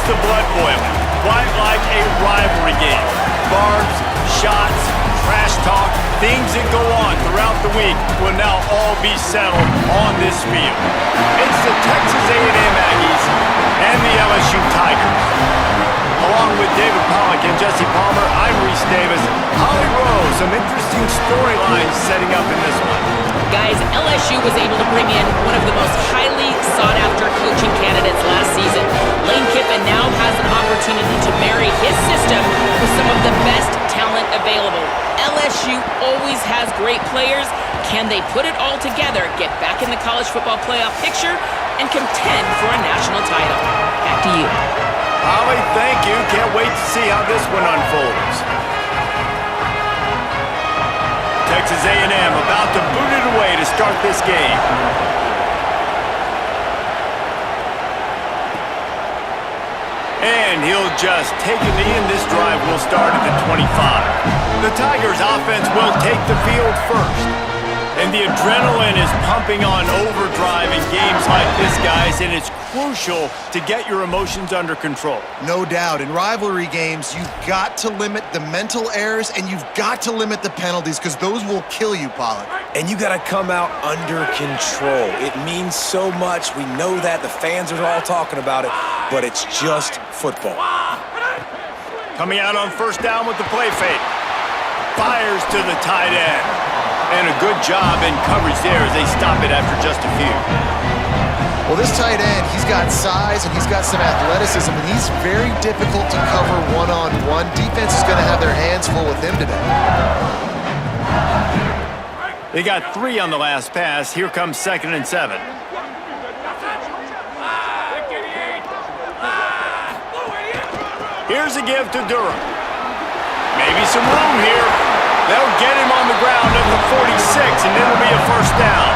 the blood boiling, quite like a rivalry game. Barbs, shots, trash talk, things that go on throughout the week will now all be settled on this field. It's the Texas A&M Aggies and the LSU Tigers. Along with David Pollack and Jesse Palmer, I'm Reese Davis. Holly Rowe, some interesting storylines setting up in this one. Guys, LSU was able to bring in one of the most highly sought-after coaching candidates last season. Lane Kiffin now has an opportunity to marry his system with some of the best talent available. LSU always has great players. Can they put it all together, get back in the college football playoff picture, and contend for a national title? Back to you. Holly, thank you. Can't wait to see how this one unfolds. Texas A&M about to boot it away to start this game. And he'll just take a knee, and this drive will start at the 25. The Tigers' offense will take the field first. And the adrenaline is pumping on overdrive in games like this, guys, and it's crucial to get your emotions under control. No doubt. In rivalry games, you've got to limit the mental errors, and you've got to limit the penalties, because those will kill you, Pollack. And you got to come out under control. It means so much. We know that. The fans are all talking about it, but it's just football. Coming out on first down with the play fake. Fires to the tight end. And a good job in coverage there as they stop it after just a few. Well, this tight end, he's got size and he's got some athleticism, and he's very difficult to cover one-on-one. Defense is going to have their hands full with him today. They got 3 on the last pass. Here comes 2nd and 7. Here's a give to Durham. Maybe some room here. They'll get him on the ground at the 46, and it'll be a first down.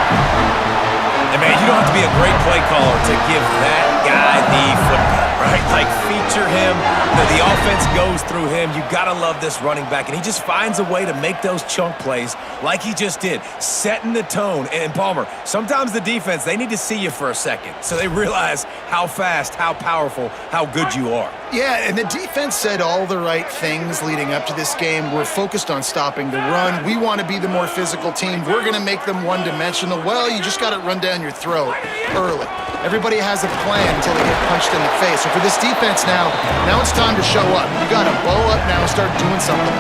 And, man, you don't have to be a great play caller to give that guy the football, right? Like, feature him. The offense goes through him. You got to love this running back, and he just finds a way to make those chunk plays like he just did, setting the tone. And, Palmer, sometimes the defense, they need to see you for a second so they realize how fast, how powerful, how good you are. Yeah, and the defense said all the right things leading up to this game. We're focused on stopping the run. We want to be the more physical team. We're going to make them one-dimensional. Well, you just got it run down your throat early. Everybody has a plan until they get punched in the face. So for this defense now it's time to show up. You got to bow up now and start doing something.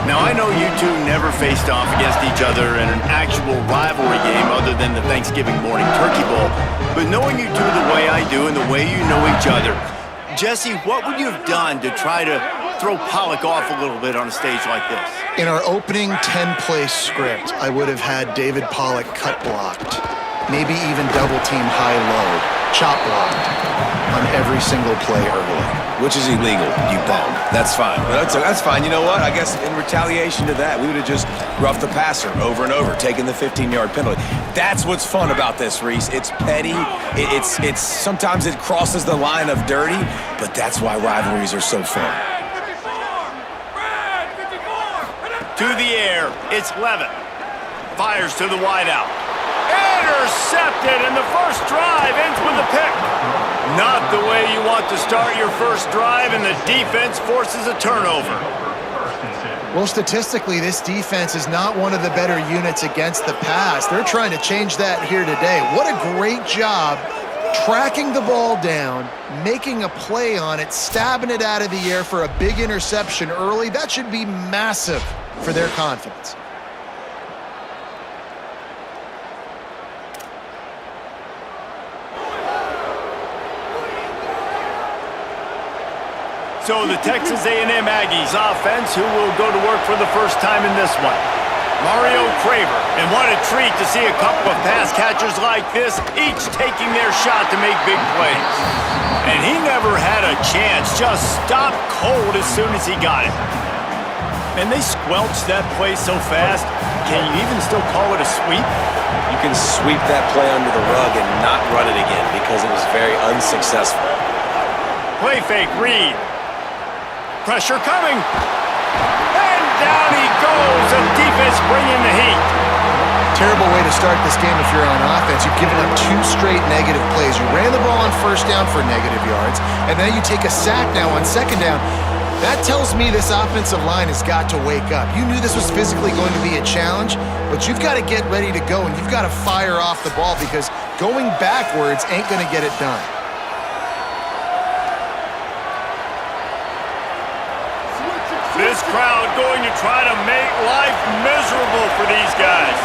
Now, I know you two never faced off against each other in an actual rivalry game other than the Thanksgiving morning turkey bowl. But knowing you two the way I do and the way you know each other, Jesse, what would you have done to try to throw Pollack off a little bit on a stage like this? In our opening 10-play script, I would have had David Pollack cut blocked, maybe even double-team high-low, chop blocked on every single play early. Which is illegal, you bum. That's fine. But that's fine. You know what? I guess in retaliation to that, we would have just roughed the passer over and over, taking the 15-yard penalty. That's what's fun about this, Reese. It's petty. It's sometimes it crosses the line of dirty, but that's why rivalries are so fun. To the air, it's Levitt. Fires to the wideout. Intercepted, and the first drive ends with a pick. Not the way you want to start your first drive, and the defense forces a turnover. Well, statistically, this defense is not one of the better units against the pass. They're trying to change that here today. What a great job tracking the ball down, making a play on it, stabbing it out of the air for a big interception early. That should be massive for their confidence. So the Texas A&M Aggies offense, who will go to work for the first time in this one. Mario Craver, and what a treat to see a couple of pass catchers like this, each taking their shot to make big plays. And he never had a chance, just stopped cold as soon as he got it. And they squelched that play so fast, can you even still call it a sweep? You can sweep that play under the rug and not run it again because it was very unsuccessful. Play fake, Reed. Pressure coming. And down he goes. The defense bringing the heat. Terrible way to start this game if you're on offense. You've given up 2 straight negative plays. You ran the ball on first down for negative yards, and then you take a sack now on second down. That tells me this offensive line has got to wake up. You knew this was physically going to be a challenge, but you've got to get ready to go, and you've got to fire off the ball because going backwards ain't going to get it done. This crowd going to try to make life miserable for these guys.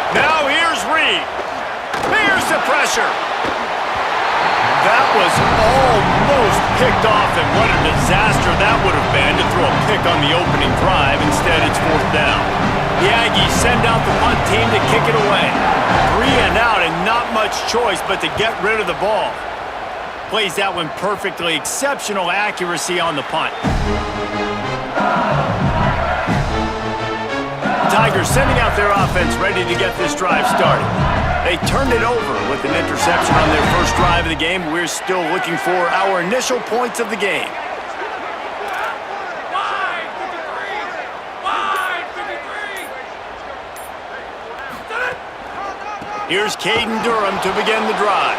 Now here's Reed. Here's the pressure. That was almost picked off, and what a disaster that would have been to throw a pick on the opening drive. Instead, it's 4th down. The Aggies send out the punt team to kick it away. 3 and out, and not much choice but to get rid of the ball. Plays that one perfectly. Exceptional accuracy on the punt. Tigers sending out their offense ready to get this drive started. They turned it over with an interception on their first drive of the game. We're still looking for our initial points of the game. Here's Caden Durham to begin the drive.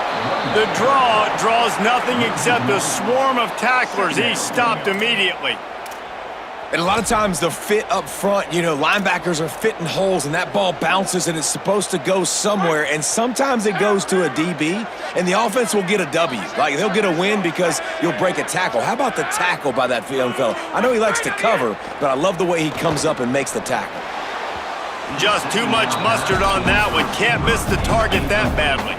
The draw draws nothing except a swarm of tacklers. He's stopped immediately. And a lot of times the fit up front, you know, linebackers are fitting holes and that ball bounces and it's supposed to go somewhere, and sometimes it goes to a DB and the offense will get a W. Like, they'll get a win because you'll break a tackle. How about the tackle by that young fella? I know he likes to cover, but I love the way he comes up and makes the tackle. Just too much mustard on that one. Can't miss the target that badly.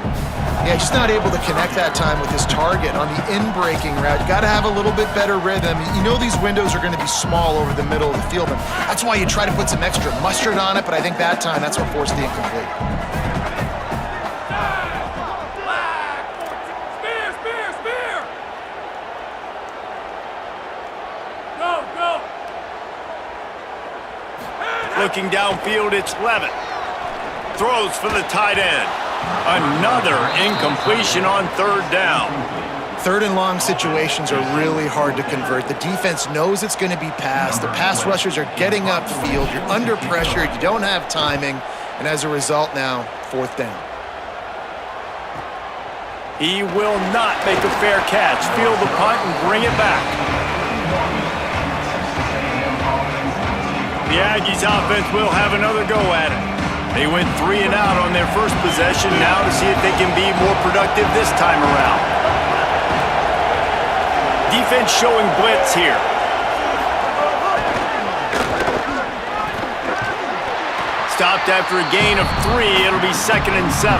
Yeah, just not able to connect that time with his target on the in-breaking route. You got to have a little bit better rhythm. You know these windows are going to be small over the middle of the field, and that's why you try to put some extra mustard on it, but I think that time that's what forced the incomplete. Looking downfield, it's Levitt. Throws for the tight end. Another incompletion on 3rd down. 3rd and long situations are really hard to convert. The defense knows it's going to be passed. The pass rushers are getting upfield. You're under pressure. You don't have timing. And as a result now, 4th down. He will not make a fair catch. Field the punt and bring it back. The Aggies offense will have another go at it. They went 3 and out on their first possession, now to see if they can be more productive this time around. Defense showing blitz here. Stopped after a gain of 3, it'll be 2nd and 7.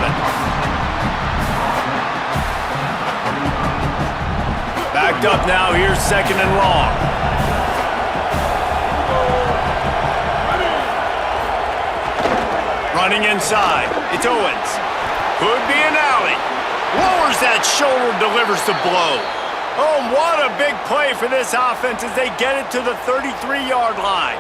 Backed up now, here's 2nd and long. Running inside, it's Owens. Could be an alley. Lowers that shoulder, delivers the blow. Oh, what a big play for this offense as they get it to the 33-yard line.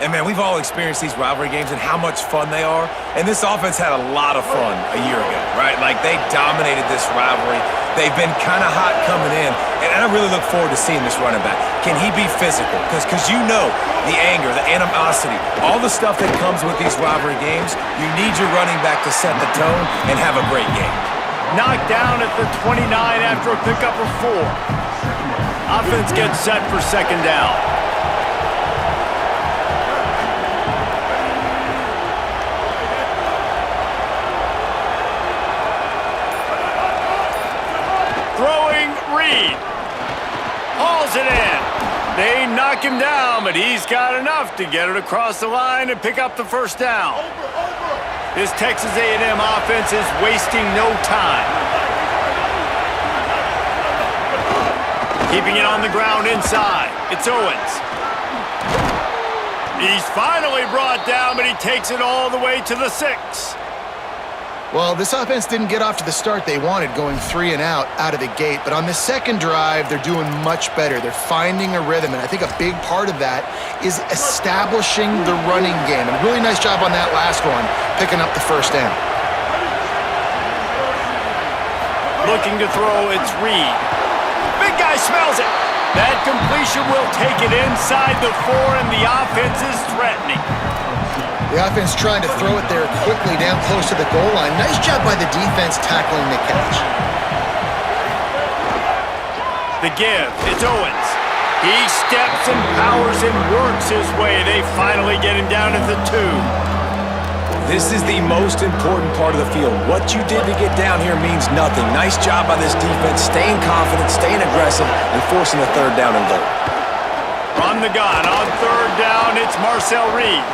And, man, we've all experienced these rivalry games and how much fun they are. And this offense had a lot of fun a year ago, right? Like, they dominated this rivalry. They've been kind of hot coming in. And I really look forward to seeing this running back. Can he be physical? Because you know the anger, the animosity, all the stuff that comes with these rivalry games, you need your running back to set the tone and have a great game. Knocked down at the 29 after a pickup of 4. Offense gets set for 2nd down. Throwing Reed. Hauls it in. They knock him down, but he's got enough to get it across the line and pick up the 1st down. This Texas A&M offense is wasting no time. Keeping it on the ground inside. It's Owens. He's finally brought down, but he takes it all the way to the 6. Well, this offense didn't get off to the start they wanted, going 3 and out of the gate. But on the 2nd drive, they're doing much better. They're finding a rhythm, and I think a big part of that is establishing the running game. And a really nice job on that last one, picking up the 1st down. Looking to throw, it's Reed. Big guy smells it. That completion will take it inside the 4, and the offense is threatening. The offense trying to throw it there quickly down close to the goal line. Nice job by the defense tackling the catch. The give, it's Owens. He steps and powers and works his way. They finally get him down at the 2. This is the most important part of the field. What you did to get down here means nothing. Nice job by this defense, staying confident, staying aggressive, and forcing a 3rd down and goal. From the gun, on 3rd down, it's Marcel Reed.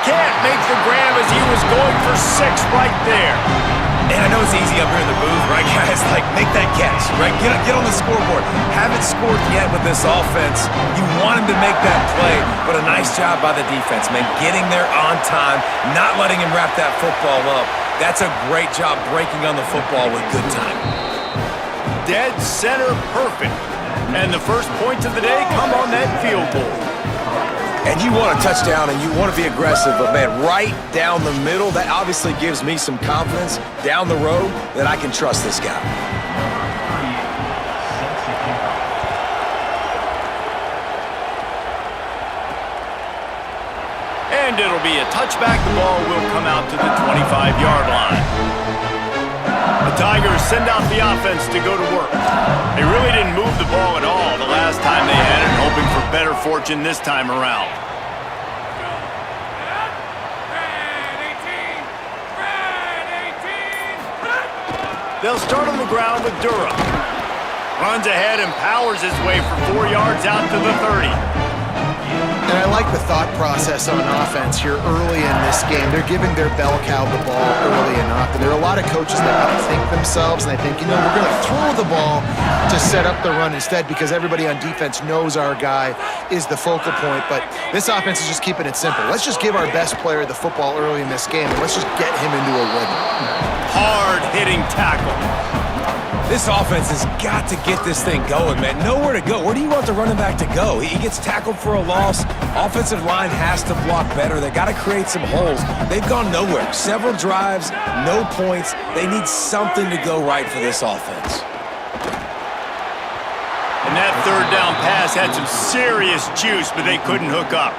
Can't make the grab as he was going for 6 right there. And I know it's easy up here in the booth, right, guys? Like, make that catch, right? Get on the scoreboard. Haven't scored yet with this offense. You want him to make that play, but a nice job by the defense, man. Getting there on time, not letting him wrap that football up. That's a great job breaking on the football with good time. Dead center perfect. And the first points of the day come on that field goal. And you want a touchdown and you want to be aggressive, but man, right down the middle, that obviously gives me some confidence down the road that I can trust this guy. And it'll be a touchback. The ball will come out to the 25-yard line. The Tigers send out the offense to go to work. They really didn't move the ball at all the last time they had it, hoping for better fortune this time around. They'll start on the ground with Durham. Runs ahead and powers his way for 4 yards out to the 30. And I like the thought process on offense here early in this game. They're giving their bell cow the ball early enough. And there are a lot of coaches that outthink themselves, and they think, we're going to throw the ball to set up the run instead because everybody on defense knows our guy is the focal point. But this offense is just keeping it simple. Let's just give our best player the football early in this game, and let's just get him into a rhythm. Hard-hitting tackle. This offense has got to get this thing going, man. Nowhere to go. Where do you want the running back to go? He gets tackled for a loss. Offensive line has to block better. They got to create some holes. They've gone nowhere. Several drives, no points. They need something to go right for this offense. And that 3rd down pass had some serious juice, but they couldn't hook up.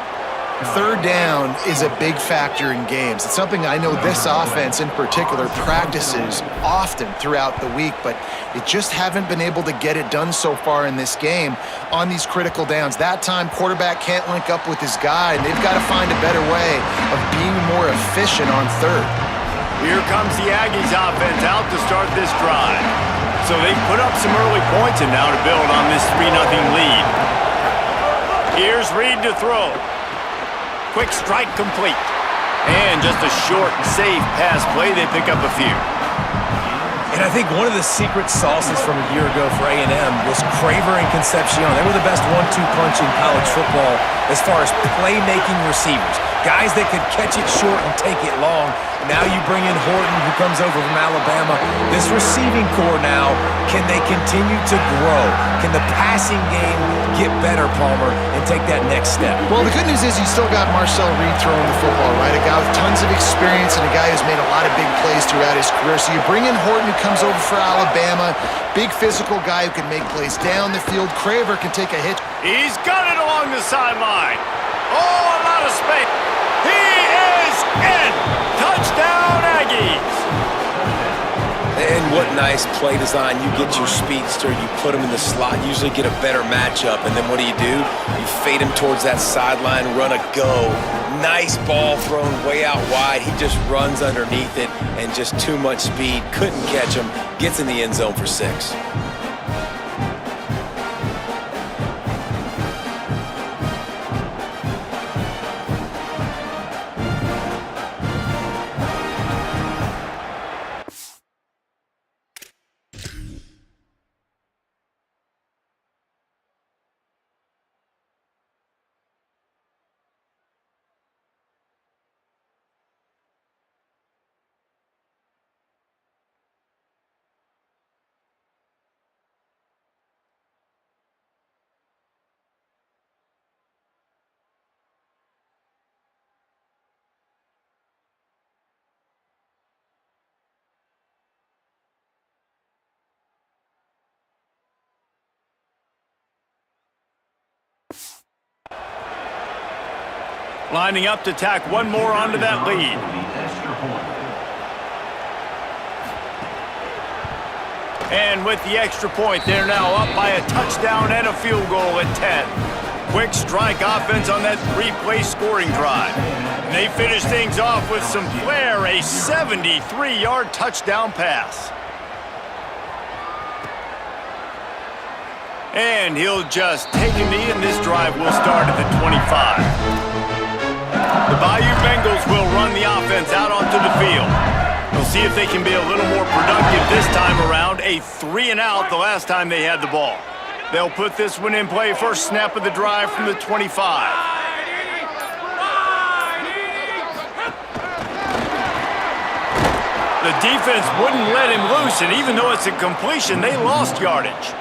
3rd down is a big factor in games. It's something I know this offense in particular practices often throughout the week, but they just haven't been able to get it done so far in this game on these critical downs. That time, quarterback can't link up with his guy, and they've got to find a better way of being more efficient on 3rd. Here comes the Aggies offense out to start this drive. So they put up some early points and now to build on this 3-0 lead. Here's Reed to throw. Quick strike complete. And just a short, safe pass play. They pick up a few. And I think one of the secret sauces from a year ago for A&M was Craver and Concepcion. They were the best 1-2 punch in college football as far as playmaking receivers. Guys that could catch it short and take it long. Now you bring in Horton, who comes over from Alabama. This receiving core now, can they continue to grow? Can the passing game get better, Palmer, and take that next step? Well, the good news is you still got Marcel Reed throwing the football, right? A guy with tons of experience and a guy who's made a lot of big plays throughout his career. So you bring in Horton, who comes over for Alabama. Big physical guy who can make plays down the field. Craver can take a hit. He's got it along the sideline. Oh, a lot of space. He is in. Touchdown, Aggies. And what nice play design. You get your speedster, you put him in the slot, usually get a better matchup, and then what do? You fade him towards that sideline, run a go. Nice ball thrown way out wide. He just runs underneath it, and just too much speed. Couldn't catch him. Gets in the end zone for 6. Lining up to tack one more onto that lead. And with the extra point, they're now up by a touchdown and a field goal at 10. Quick strike offense on that three-play scoring drive. And they finish things off with some flair, a 73-yard touchdown pass. And he'll just take a knee, and this drive will start at the 25. The Bayou Bengals will run the offense out onto the field. We'll see if they can be a little more productive this time around. A 3-and-out the last time they had the ball. They'll put this one in play. First snap of the drive from the 25. The defense wouldn't let him loose, and even though it's a completion, they lost yardage.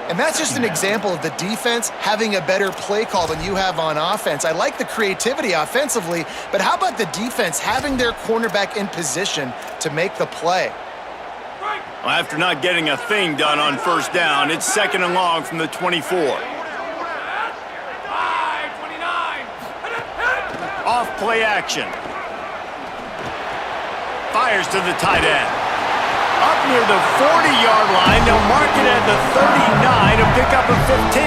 And that's just an example of the defense having a better play call than you have on offense. I like the creativity offensively, but how about the defense having their cornerback in position to make the play? Well, after not getting a thing done on first down, it's 2nd and long from the 24. Off play action. Fires to the tight end. Up near the 40-yard line, they'll mark it at the 39 to pick up a 15.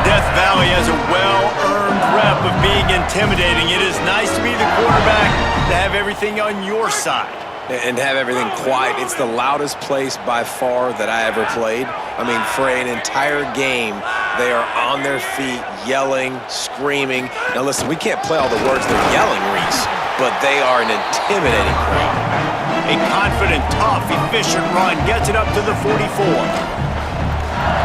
Death Valley has a well-earned rep of being intimidating. It is nice to be the quarterback, to have everything on your side. And have everything quiet. It's the loudest place by far that I ever played. I mean, for an entire game, they are on their feet, yelling, screaming. Now listen, we can't play all the words they're yelling, Reese, but they are an intimidating crowd. A confident, tough, efficient run gets it up to the 44.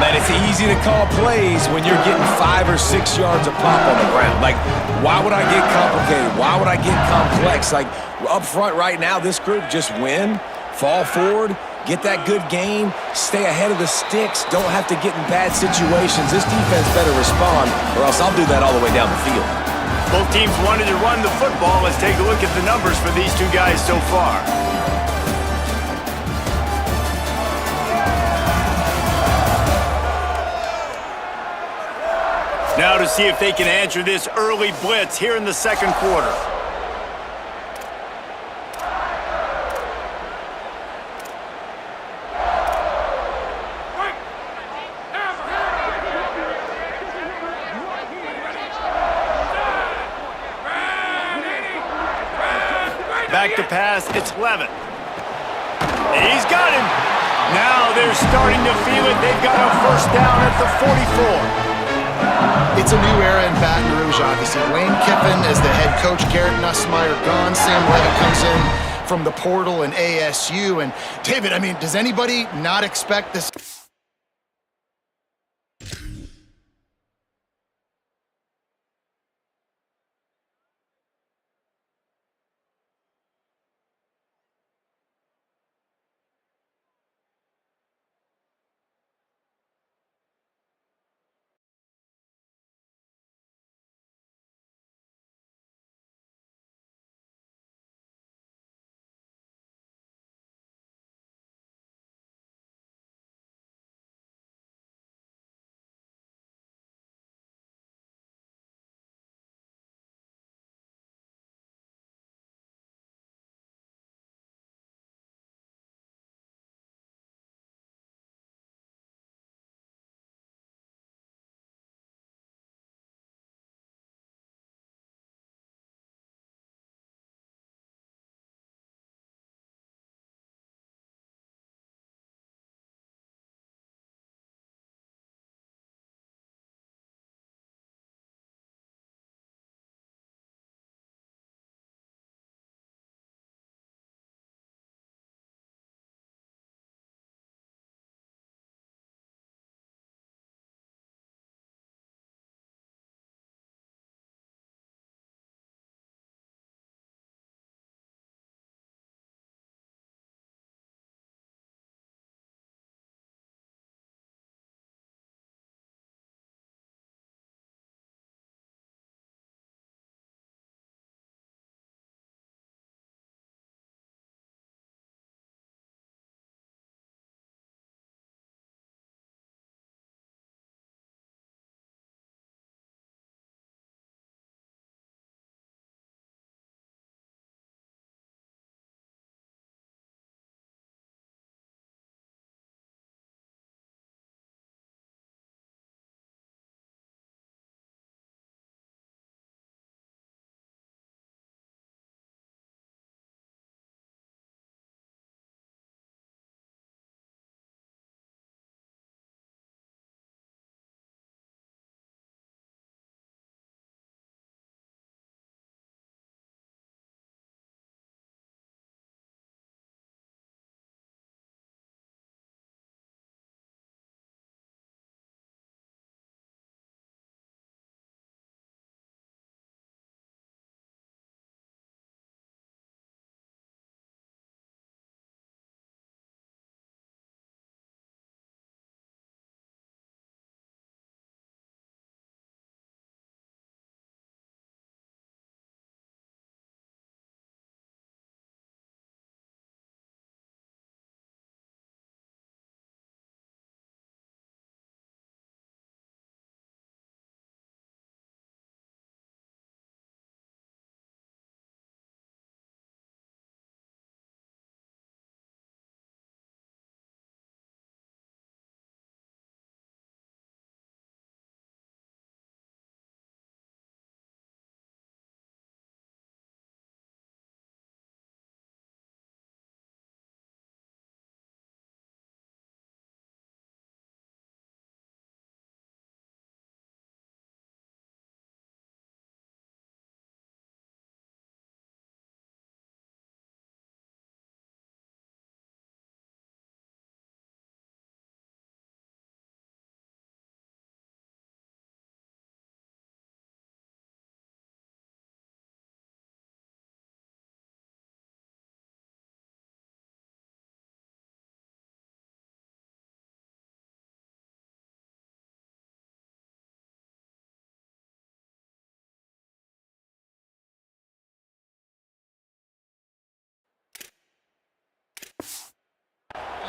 Man, it's easy to call plays when you're getting 5 or 6 yards a pop on the ground. Like, why would I get complicated? Why would I get complex? Like, up front right now, this group just win, fall forward, get that good game, stay ahead of the sticks, don't have to get in bad situations. This defense better respond, or else I'll do that all the way down the field. Both teams wanted to run the football. Let's take a look at the numbers for these two guys so far. Now to see if they can answer this early blitz here in the second quarter. Back to pass, it's Levin. He's got him. Now they're starting to feel it. They've got a first down at the 44. It's a new era in Baton Rouge, obviously. Lane Kiffin as the head coach, Garrett Nussmeier gone. Sam Levitt comes in from the portal in ASU. And David, I mean, does anybody not expect this?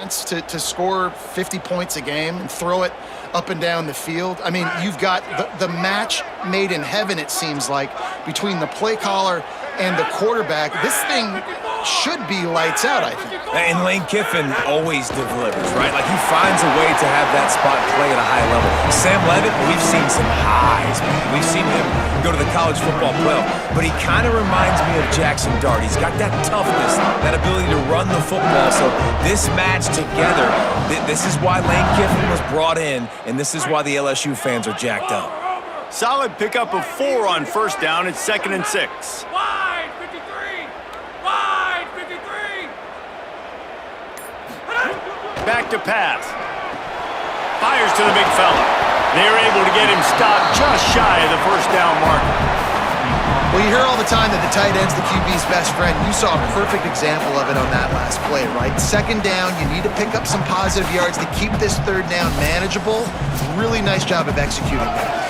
chance to score 50 points a game and throw it up and down the field. I mean, you've got the match made in heaven, it seems like, between the play caller and the quarterback. This thing should be lights out, I think. And Lane Kiffin always delivers, right? Like, he finds a way to have that spot play at a high level. Sam Levitt, we've seen some highs, man. We've seen him go to the college football playoff, but he kind of reminds me of Jackson Dart. He's got that toughness, that ability to run the football. So this match together, this is why Lane Kiffin was brought in, and this is why the LSU fans are jacked up. Solid pickup of 4 on first down. It's 2nd and 6. Wide 53! Wide 53! Back to pass. Fires to the big fella. They're able to get him stopped just shy of the first down marker. Well, you hear all the time that the tight end's the QB's best friend. You saw a perfect example of it on that last play, right? 2nd down, you need to pick up some positive yards to keep this 3rd down manageable. Really nice job of executing that.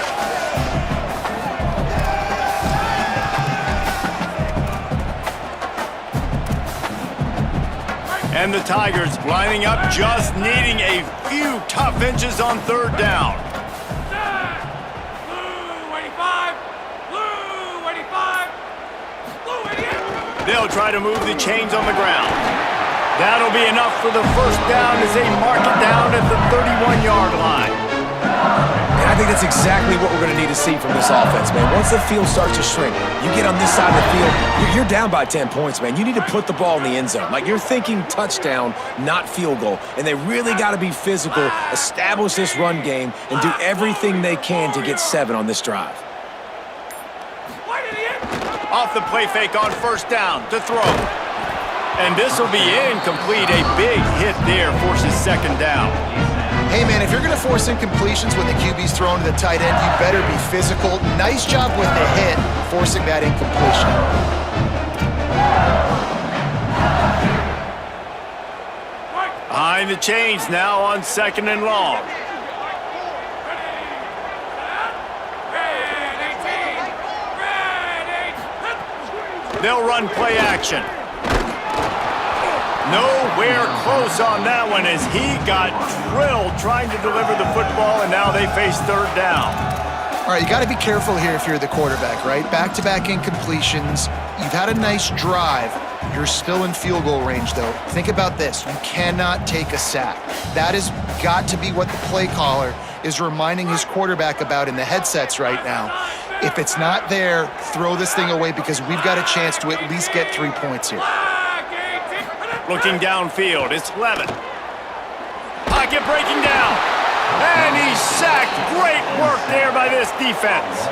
And the Tigers lining up, just needing a few tough inches on 3rd down. Blue 85! Blue 85! Blue 88! They'll try to move the chains on the ground. That'll be enough for the first down as they mark it down at the 31-yard line. And I think that's exactly what we're going to need to see from this offense, man. Once the field starts to shrink, you get on this side of the field, you're down by 10 points, man. You need to put the ball in the end zone. Like, you're thinking touchdown, not field goal. And they really got to be physical, establish this run game, and do everything they can to get 7 on this drive. Off the play fake on first down to throw. And this will be incomplete. A big hit there forces 2nd down. Hey, man, if you're going to force incompletions when the QB's thrown to the tight end, you better be physical. Nice job with the hit, forcing that incompletion. Behind the chains now on 2nd and long. They'll run play action. Nowhere close on that one as he got drilled trying to deliver the football, and now they face 3rd down. All right, you got to be careful here if you're the quarterback, right? Back-to-back incompletions. You've had a nice drive. You're still in field goal range, though. Think about this. You cannot take a sack. That has got to be what the play caller is reminding his quarterback about in the headsets right now. If it's not there, throw this thing away because we've got a chance to at least get 3 points here. Looking downfield, it's Levin. Pocket breaking down. And he's sacked. Great work there by this defense.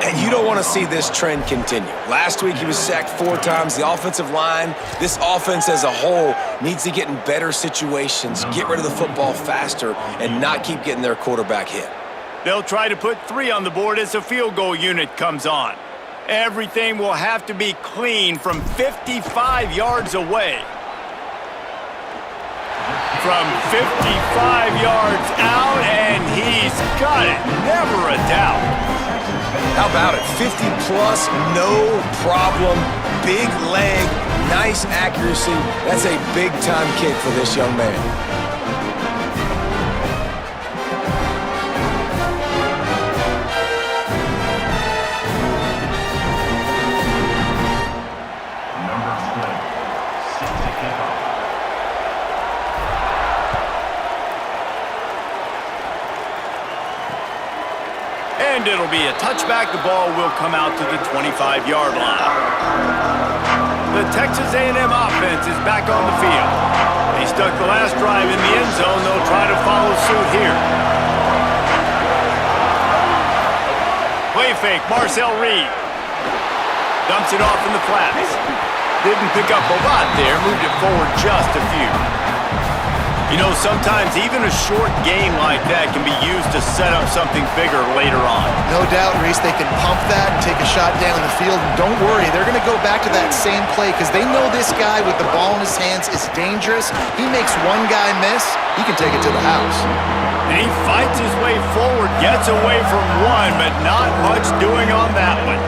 And you don't want to see this trend continue. Last week, he was sacked 4 times. The offensive line, this offense as a whole, needs to get in better situations, get rid of the football faster, and not keep getting their quarterback hit. They'll try to put 3 on the board as the field goal unit comes on. Everything will have to be clean from 55 yards away. From 55 yards out, and he's got it. Never a doubt. How about it? 50-plus, no problem. Big leg, nice accuracy. That's a big-time kick for this young man. And it'll be a touchback. The ball will come out to the 25-yard line. The Texas A&M offense is back on the field. They stuck the last drive in the end zone. They'll try to follow suit here. Play fake, Marcel Reed. Dumps it off in the flats. Didn't pick up a lot there. Moved it forward just a few. You know, sometimes even a short game like that can be used to set up something bigger later on. No doubt, Reese, they can pump that and take a shot down the field. And don't worry, they're going to go back to that same play because they know this guy with the ball in his hands is dangerous. He makes one guy miss, he can take it to the house. And he fights his way forward, gets away from one, but not much doing on that one.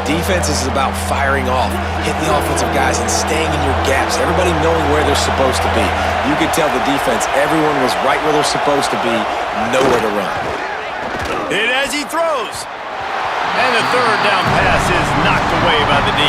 defense is about firing off, hitting the offensive guys, and staying in your gaps. Everybody knowing where they're supposed to be. You could tell the defense, everyone was right where they're supposed to be, nowhere to run. Hit as he throws. And the third down pass is knocked away by the D.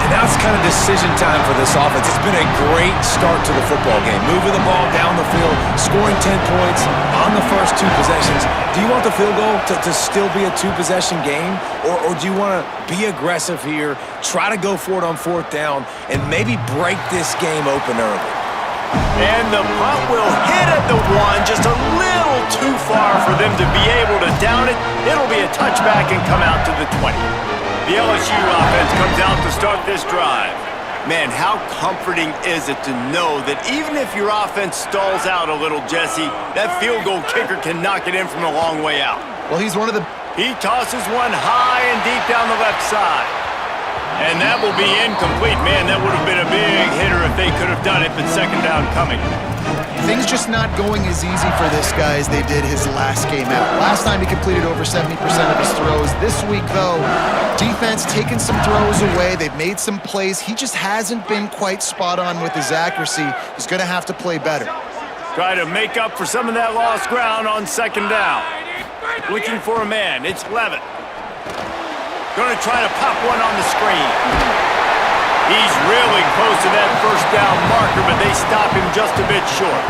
And now it's kind of decision time for this offense. It's been a great start to the football game. Moving the ball down the field, scoring 10 points on the first 2 possessions. Do you want the field goal to still be a 2-possession game? Or do you want to be aggressive here, try to go for it on 4th down, and maybe break this game open early? And the punt will hit at the 1, just a little too far for them to be able to down it. It'll be a touchback and come out to the 20. The LSU offense comes out to start this drive. Man, how comforting is it to know that even if your offense stalls out a little, Jesse, that field goal kicker can knock it in from a long way out. Well, he's one of the... He tosses one high and deep down the left side. And that will be incomplete. Man, that would have been a big hitter if they could have done it, but second down coming. Things just not going as easy for this guy as they did his last game out. Last time he completed over 70% of his throws. This week, though, defense taking some throws away. They've made some plays. He just hasn't been quite spot on with his accuracy. He's going to have to play better. Try to make up for some of that lost ground on second down. Looking for a man. It's Levitt. Going to try to pop one on the screen. He's really close to that first down marker, but they stop him just a bit short.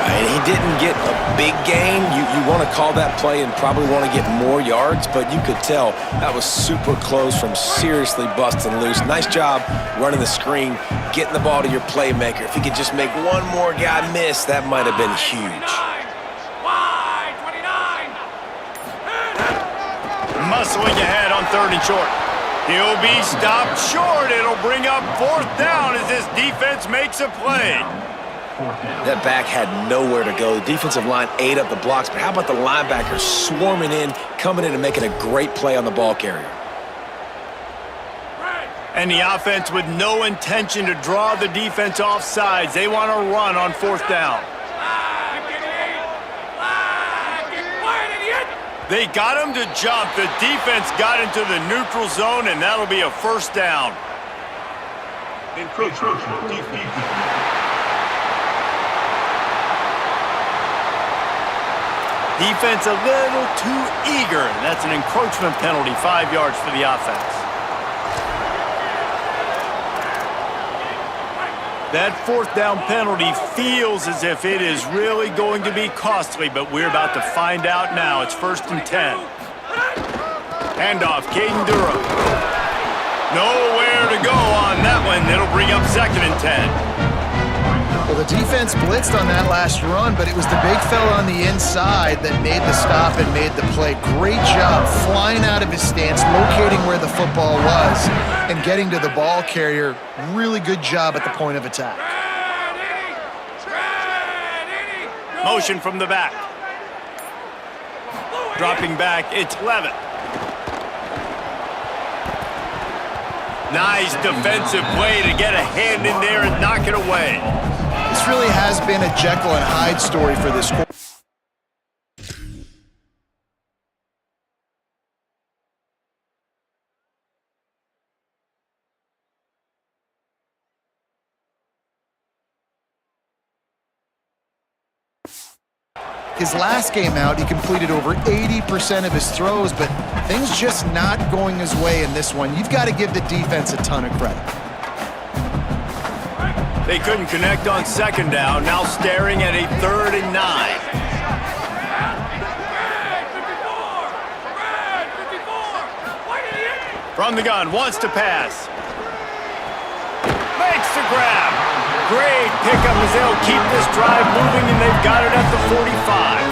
And he didn't get a big gain. You want to call that play and probably want to get more yards, but you could tell that was super close from seriously busting loose. Nice job running the screen, getting the ball to your playmaker. If he could just make one more guy miss, that might have been huge. Muscling ahead on 3rd and short. He'll be stopped short. It'll bring up 4th down as this defense makes a play. That back had nowhere to go. The defensive line ate up the blocks, but how about the linebackers swarming in, coming in and making a great play on the ball carrier? And the offense with no intention to draw the defense off sides. They want to run on 4th down. They got him to jump. The defense got into the neutral zone, and that'll be a 1st down. Defense a little too eager. That's an encroachment penalty, 5 yards for the offense. That 4th down penalty feels as if it is really going to be costly, but we're about to find out now. It's 1st and 10. Handoff, Caden Durham. Nowhere to go on that one. It'll bring up 2nd and 10. Well, the defense blitzed on that last run, but it was the big fella on the inside that made the stop and made the play. Great job flying out of his stance, locating where the football was, and getting to the ball carrier. Really good job at the point of attack. Motion from the back. Dropping back, it's Levitt. Nice defensive play to get a hand in there and knock it away. This really has been a Jekyll and Hyde story for this quarter. His last game out, he completed over 80% of his throws, but things just not going his way in this one. You've got to give the defense a ton of credit. They couldn't connect on 2nd down, now staring at a 3rd and 9. From the gun, wants to pass. Makes the grab. Great pickup as they'll keep this drive moving, and they've got it at the 45.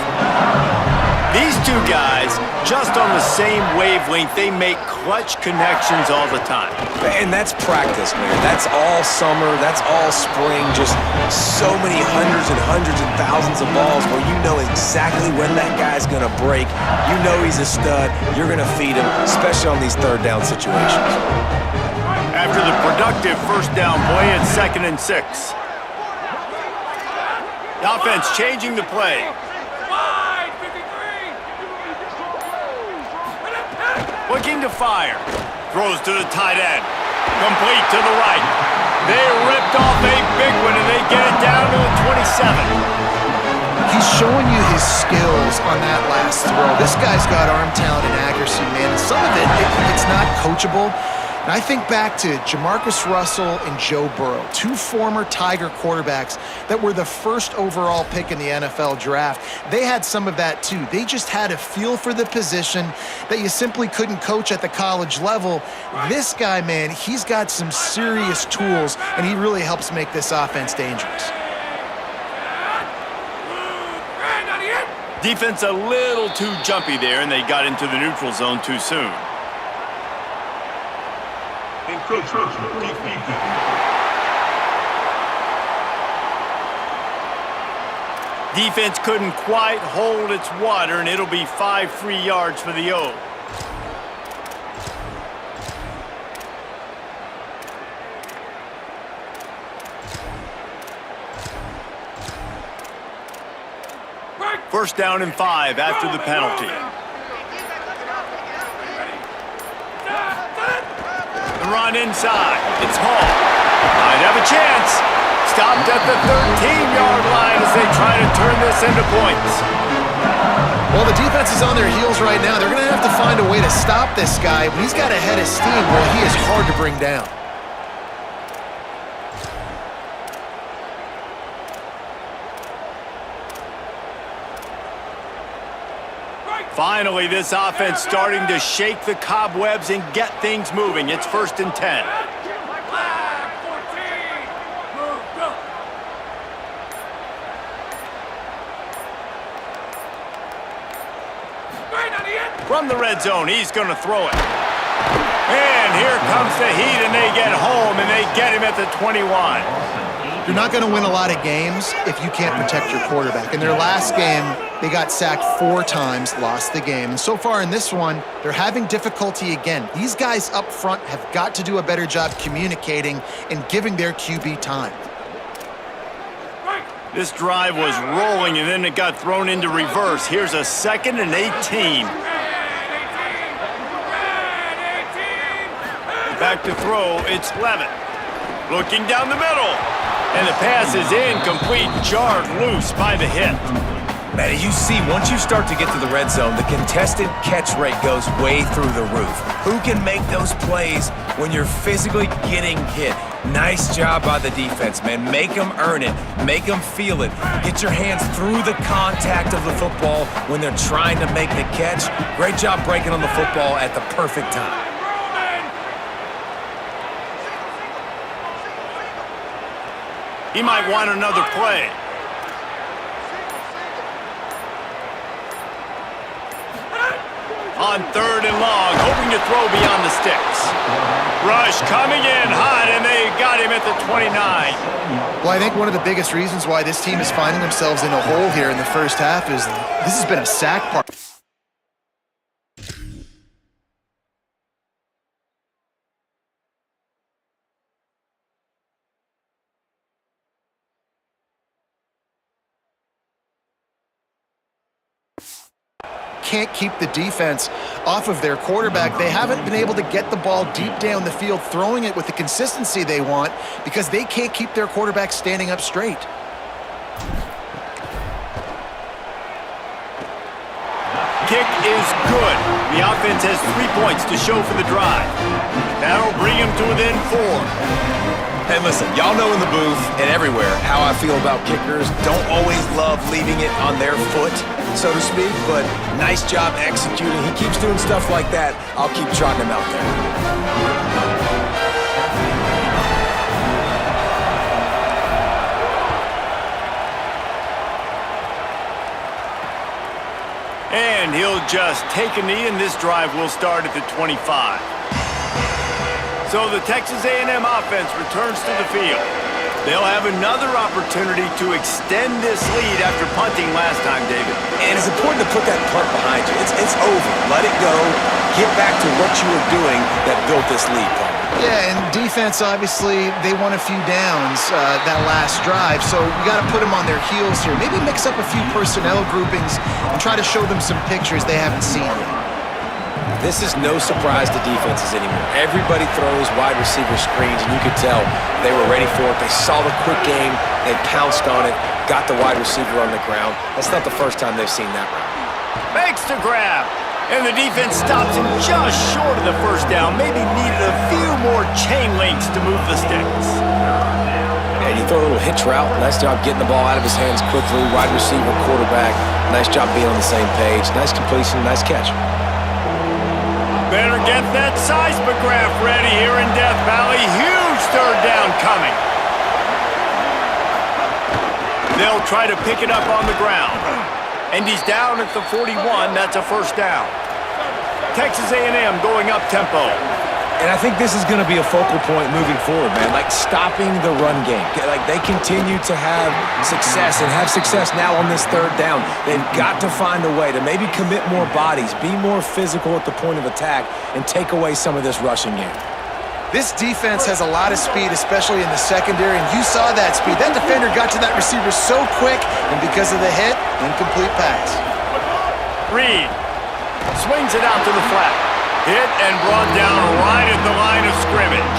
These two guys, just on the same wavelength, they make clutch connections all the time. And that's practice, man. That's all summer. That's all spring. Just so many hundreds and thousands of balls where you know exactly when that guy's going to break. You know he's a stud. You're going to feed him, especially on these 3rd down situations. After the productive 1st down play, it's 2nd and 6. The offense changing the play. Looking to fire. Throws to the tight end. Complete to the right. They ripped off a big one, and they get it down to the 27. He's showing you his skills on that last throw. This guy's got arm talent and accuracy, man. And some of it's not coachable. And I think back to Jamarcus Russell and Joe Burrow, two former Tiger quarterbacks that were the first overall pick in the NFL draft. They had some of that too. They just had a feel for the position that you simply couldn't coach at the college level. This guy, man, he's got some serious tools, and he really helps make this offense dangerous. Defense a little too jumpy there, and they got into the neutral zone too soon. Defense couldn't quite hold its water, and it'll be 5 free yards for the O. First down and 5 after the penalty. The run inside. It's Hall. Might have a chance. Stopped at the 13-yard line as they try to turn this into points. Well, the defense is on their heels right now. They're going to have to find a way to stop this guy. He's got a head of steam. Well, he is hard to bring down. Finally, this offense starting to shake the cobwebs and get things moving. It's 1st and 10. From the red zone, he's going to throw it. And here comes the heat, and they get home, and they get him at the 21. You're not going to win a lot of games if you can't protect your quarterback. In their last game, they got sacked 4 times, lost the game. And so far in this one, they're having difficulty again. These guys up front have got to do a better job communicating and giving their QB time. This drive was rolling, and then it got thrown into reverse. Here's a 2nd and 18. Back to throw, it's Levitt. Looking down the middle. And the pass is incomplete, jarred loose by the hit. Man, you see, once you start to get to the red zone, the contested catch rate goes way through the roof. Who can make those plays when you're physically getting hit? Nice job by the defense, man. Make them earn it. Make them feel it. Get your hands through the contact of the football when they're trying to make the catch. Great job breaking on the football at the perfect time. He might want another play. On 3rd and long, hoping to throw beyond the sticks. Rush coming in hot, and they got him at the 29. Well, I think one of the biggest reasons why this team is finding themselves in a hole here in the first half is this has been a sack part. Can't keep the defense off of their quarterback. They haven't been able to get the ball deep down the field, throwing it with the consistency they want because they can't keep their quarterback standing up straight. Kick is good. The offense has 3 points to show for the drive. That'll bring him to within 4. Hey, listen, y'all know in the booth and everywhere how I feel about kickers. Don't always love leaving it on their foot, so to speak, but nice job executing. He keeps doing stuff like that. I'll keep trotting him out there. And he'll just take a knee, and this drive will start at the 25. So the Texas A&M offense returns to the field. They'll have another opportunity to extend this lead after punting last time, David. And it's important to put that punt behind you. It's over. Let it go. Get back to what you were doing that built this lead, Paul. Yeah, and defense, obviously, they won a few downs that last drive, so you got to put them on their heels here. Maybe mix up a few personnel groupings and try to show them some pictures they haven't seen yet. This is no surprise to defenses anymore. Everybody throws wide receiver screens, and you could tell they were ready for it. They saw the quick game. They pounced on it, got the wide receiver on the ground. That's not the first time they've seen that route. Makes the grab. And the defense stops him just short of the first down. Maybe needed a few more chain links to move the sticks. And you throw a little hitch route. Nice job getting the ball out of his hands quickly. Wide receiver, quarterback. Nice job being on the same page. Nice completion, nice catch. Better get that seismograph ready here in Death Valley. Huge third down coming. They'll try to pick it up on the ground. And he's down at the 41. That's a first down. Texas A&M going up tempo. And I think this is going to be a focal point moving forward, man. Like stopping the run game. Like they continue to have success and have success now on this third down. They've got to find a way to maybe commit more bodies, be more physical at the point of attack, and take away some of this rushing game. This defense has a lot of speed, especially in the secondary, and you saw that speed. That defender got to that receiver so quick, and because of the hit, incomplete pass. Reed swings it out to the flat. Hit and brought down right at the line of scrimmage.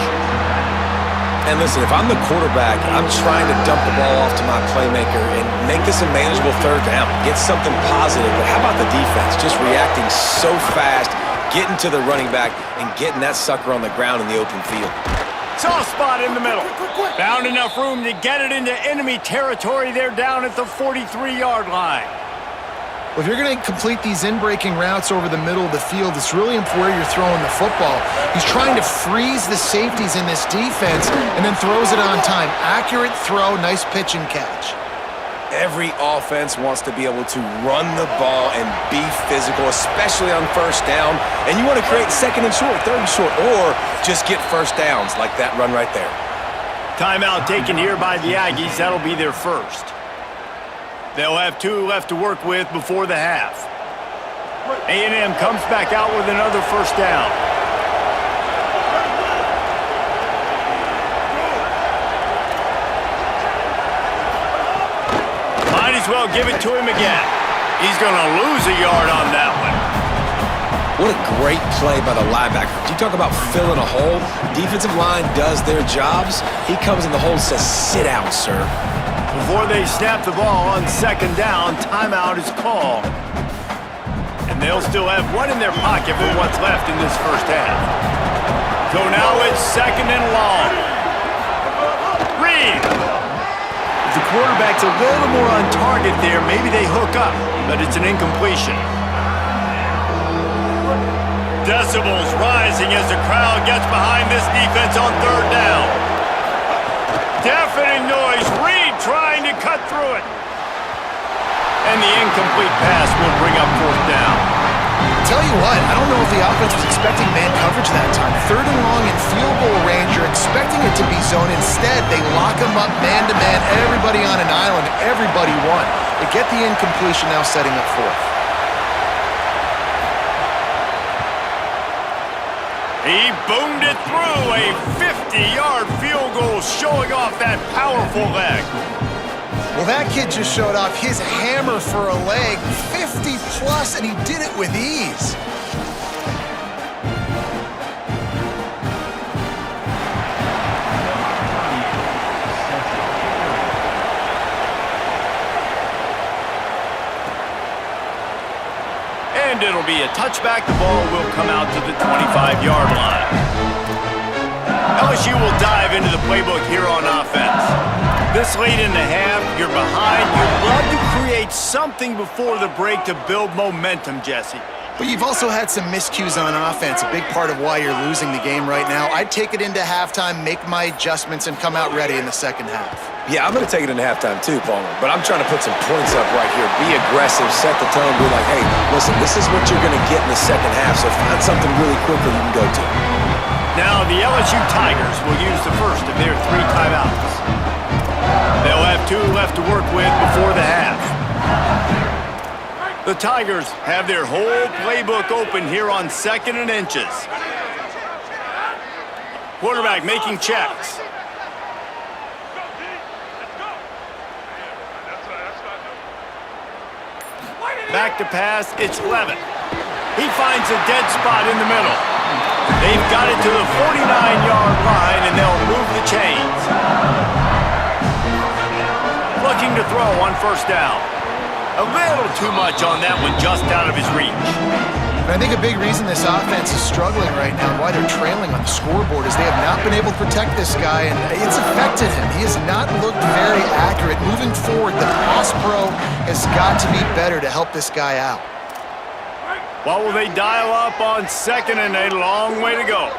And listen, if I'm the quarterback, I'm trying to dump the ball off to my playmaker and make this a manageable third down, get something positive. But how about the defense just reacting so fast, getting to the running back, and getting that sucker on the ground in the open field? Soft spot in the middle. Found enough room to get it into enemy territory. They're down at the 43-yard line. Well, if you're going to complete these in-breaking routes over the middle of the field, it's really important where you're throwing the football. He's trying to freeze the safeties in this defense and then throws it on time. Accurate throw, nice pitch and catch. Every offense wants to be able to run the ball and be physical, especially on first down. And you want to create second and short, third and short, or just get first downs like that run right there. Timeout taken here by the Aggies. That'll be their first. They'll have 2 left to work with before the half. A&M comes back out with another first down. Might as well give it to him again. He's going to lose a yard on that one. What a great play by the linebacker. You talk about filling a hole. Defensive line does their jobs. He comes in the hole and says, "Sit down, sir." Before they snap the ball on second down, timeout is called. And they'll still have one in their pocket for what's left in this first half. So now it's second and long. Reed. If the quarterback's a little more on target there, maybe they hook up, but it's an incompletion. Decibels rising as the crowd gets behind this defense on third down. Deafening noise. Reed trying to cut through it. And the incomplete pass will bring up fourth down. Tell you what, I don't know if the offense was expecting man coverage that time. Third and long in field goal range, you're expecting it to be zone. Instead, they lock them up man-to-man, everybody on an island, everybody won. They get the incompletion, now setting up fourth. He boomed it through a 50-yard field goal, showing off that powerful leg. Well, that kid just showed off his hammer for a leg, 50-plus, and he did it with ease. And it'll be a touchback. The ball will come out to the 25-yard line. LSU will dive into the playbook here on offense. This late in the half, you're behind. You'd love to create something before the break to build momentum, Jesse. But you've also had some miscues on offense, a big part of why you're losing the game right now. I'd take it into halftime, make my adjustments, and come out ready in the second half. Yeah, I'm going to take it into halftime too, Palmer. But I'm trying to put some points up right here. Be aggressive, set the tone, be like, hey, listen, this is what you're going to get in the second half, so find something really quickly you can go to. Now the LSU Tigers will use the first of their 3 timeouts. They'll have 2 left to work with before the half. The Tigers have their whole playbook open here on 2nd and inches. Quarterback making checks. Back to pass, it's Levitt. He finds a dead spot in the middle. They've got it to the 49-yard line, and they'll move the chains. Looking to throw on first down. A little too much on that one, just out of his reach. And I think a big reason this offense is struggling right now and why they're trailing on the scoreboard is they have not been able to protect this guy, and it's affected him. He has not looked very accurate. Moving forward, the pass pro has got to be better to help this guy out. What will they dial up on second and a long way to go?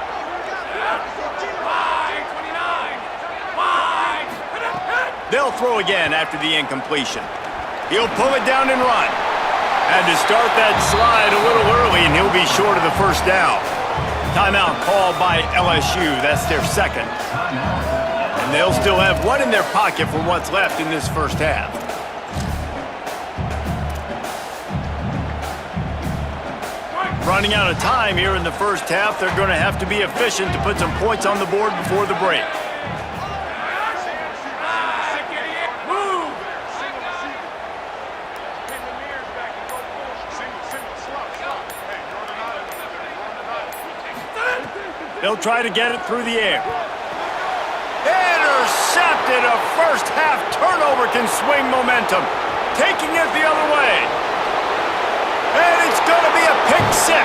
They'll throw again after the incompletion. He'll pull it down and run. Had to start that slide a little early, and he'll be short of the first down. Timeout called by LSU. That's their second. And they'll still have one in their pocket for what's left in this first half. Running out of time here in the first half. They're going to have to be efficient to put some points on the board before the break. They'll try to get it through the air. Intercepted! A first-half turnover can swing momentum. Taking it the other way. And it's going to be a pick six.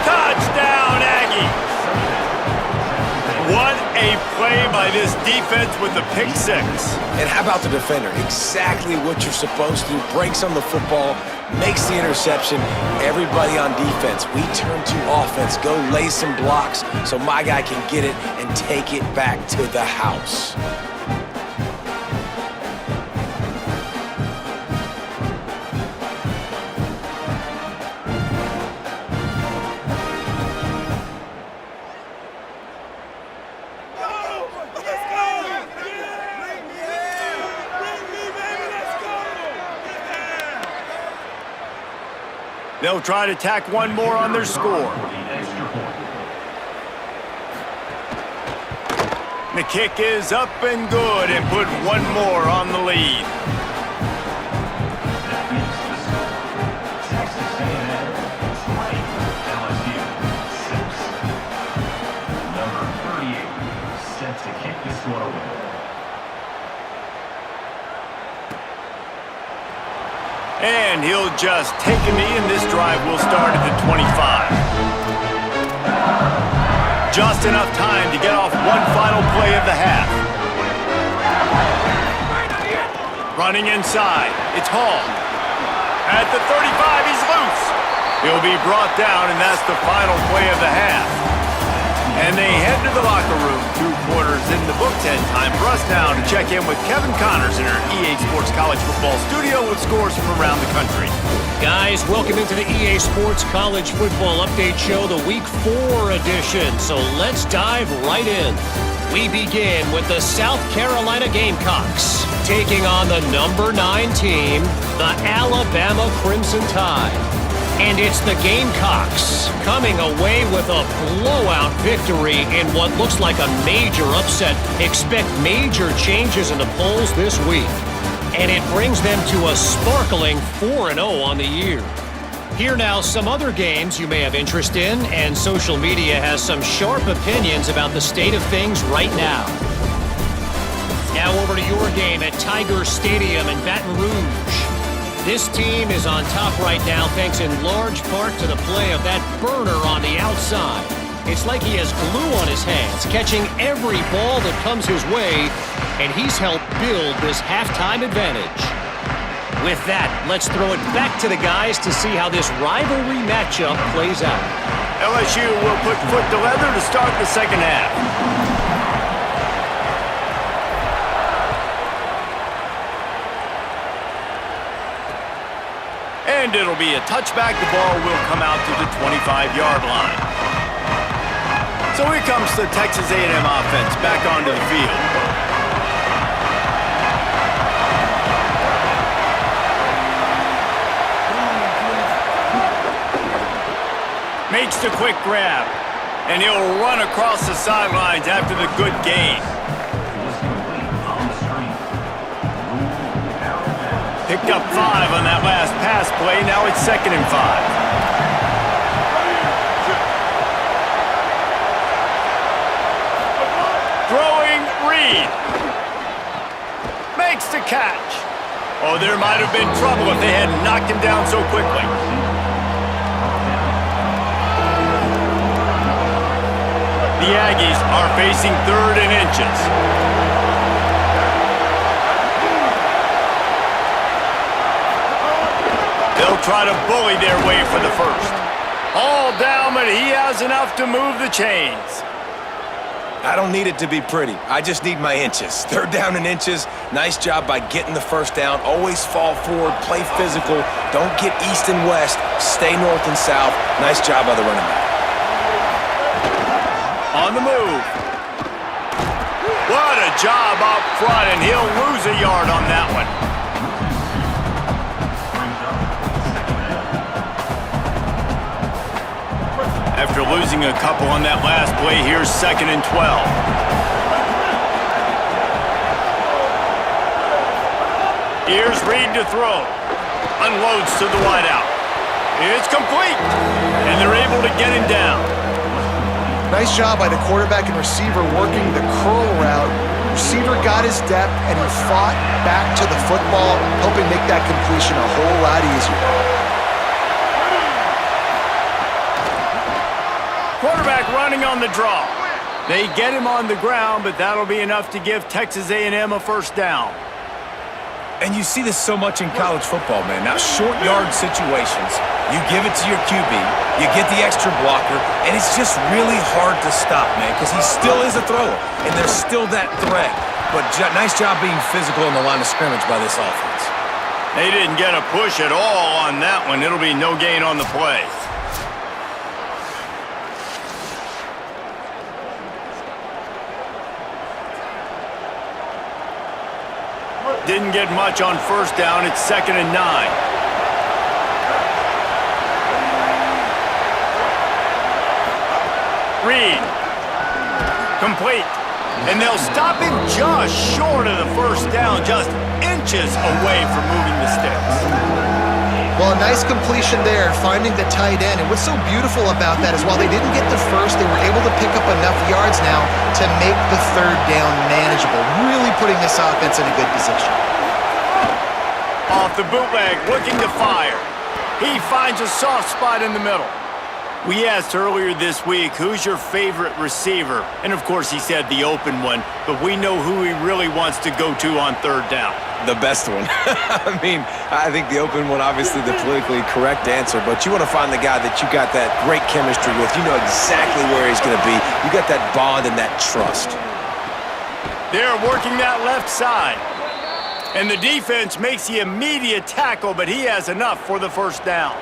Touchdown, Aggies. What a play by this defense with the pick six. And how about the defender? Exactly what you're supposed to do. Breaks on the football, makes the interception. Everybody on defense, we turn to offense. Go lay some blocks so my guy can get it and take it back to the house. They'll try to tack one more on their score. The kick is up and good and put one more on the lead. Number 38 set to kick this one away. And he'll just take a knee, and this drive will start at the 25. Just enough time to get off one final play of the half. Running inside. It's Hall. At the 35, he's loose. He'll be brought down, and that's the final play of the half. And they head to the locker room. 2 quarters in the books, and time for us now to check in with Kevin Connors in our EA Sports College Football studio with scores from around the country. Guys, welcome into the EA Sports College Football Update Show, the Week 4 edition. So let's dive right in. We begin with the South Carolina Gamecocks taking on the number 9 team, the Alabama Crimson Tide. And it's the Gamecocks coming away with a blowout victory in what looks like a major upset. Expect major changes in the polls this week. And it brings them to a sparkling 4-0 on the year. Here now, some other games you may have interest in, and social media has some sharp opinions about the state of things right now. Now over to your game at Tiger Stadium in Baton Rouge. This team is on top right now thanks in large part to the play of that burner on the outside. It's like he has glue on his hands, catching every ball that comes his way, and he's helped build this halftime advantage. With that, let's throw it back to the guys to see how this rivalry matchup plays out. LSU will put foot to leather to start the second half. And it'll be a touchback. The ball will come out to the 25-yard line. So here comes the Texas A&M offense back onto the field. Makes the quick grab, and he'll run across the sidelines after the good gain. Picked up 5 on that last pass play. Now it's 2nd and 5. Reed makes the catch. Oh, there might have been trouble if they had knocked him down so quickly. The Aggies are facing 3rd and inches. They'll try to bully their way for the first. All down, but he has enough to move the chains. I don't need it to be pretty. I just need my inches. 3rd down and inches. Nice job by getting the first down. Always fall forward, play physical. Don't get east and west. Stay north and south. Nice job by the running back. On the move. What a job up front, and he'll lose a yard on that one. After losing a couple on that last play, here's 2nd and 12. Here's Reed to throw. Unloads to the wideout. It's complete, and they're able to get him down. Nice job by the quarterback and receiver working the curl route. Receiver got his depth, and he fought back to the football, helping make that completion a whole lot easier. Quarterback running on the draw. They get him on the ground, but that'll be enough to give Texas A&M a first down. And you see this so much in college football, man. Now, short yard situations, you give it to your QB, you get the extra blocker, and it's just really hard to stop, man, because he still is a thrower, and there's still that threat. But nice job being physical in the line of scrimmage by this offense. They didn't get a push at all on that one. It'll be no gain on the play. Didn't get much on first down. It's 2nd and 9. Reed. Complete. And they'll stop him just short of the first down, just inches away from moving the sticks. Well, a nice completion there, finding the tight end. And what's so beautiful about that is while they didn't get the first, they were able to pick up enough yards now to make the 3rd down manageable, really putting this offense in a good position. Off the bootleg, looking to fire. He finds a soft spot in the middle. We asked earlier this week, who's your favorite receiver? And of course he said the open one, but we know who he really wants to go to on 3rd down. The best one. I mean, I think the open one, obviously the politically correct answer, but you want to find the guy that you got that great chemistry with. You know exactly where he's going to be. You got that bond and that trust. They're working that left side. And the defense makes the immediate tackle, but he has enough for the first down.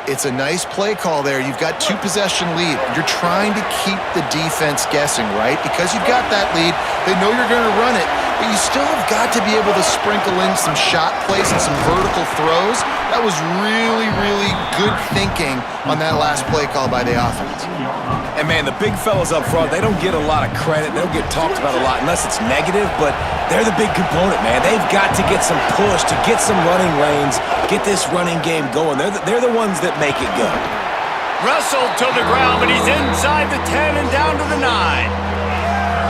It's a nice play call there. You've got 2-possession lead. You're trying to keep the defense guessing, right? Because you've got that lead, they know you're going to run it, but you still have got to be able to sprinkle in some shot plays and some vertical throws. That was really, really good thinking on that last play call by the offense. And, man, the big fellas up front, they don't get a lot of credit. They don't get talked about a lot unless it's negative, but they're the big component, man. They've got to get some push, to get some running lanes, get this running game going. They're the ones that make it go. Wrestled to the ground, but he's inside the 10 and down to the 9.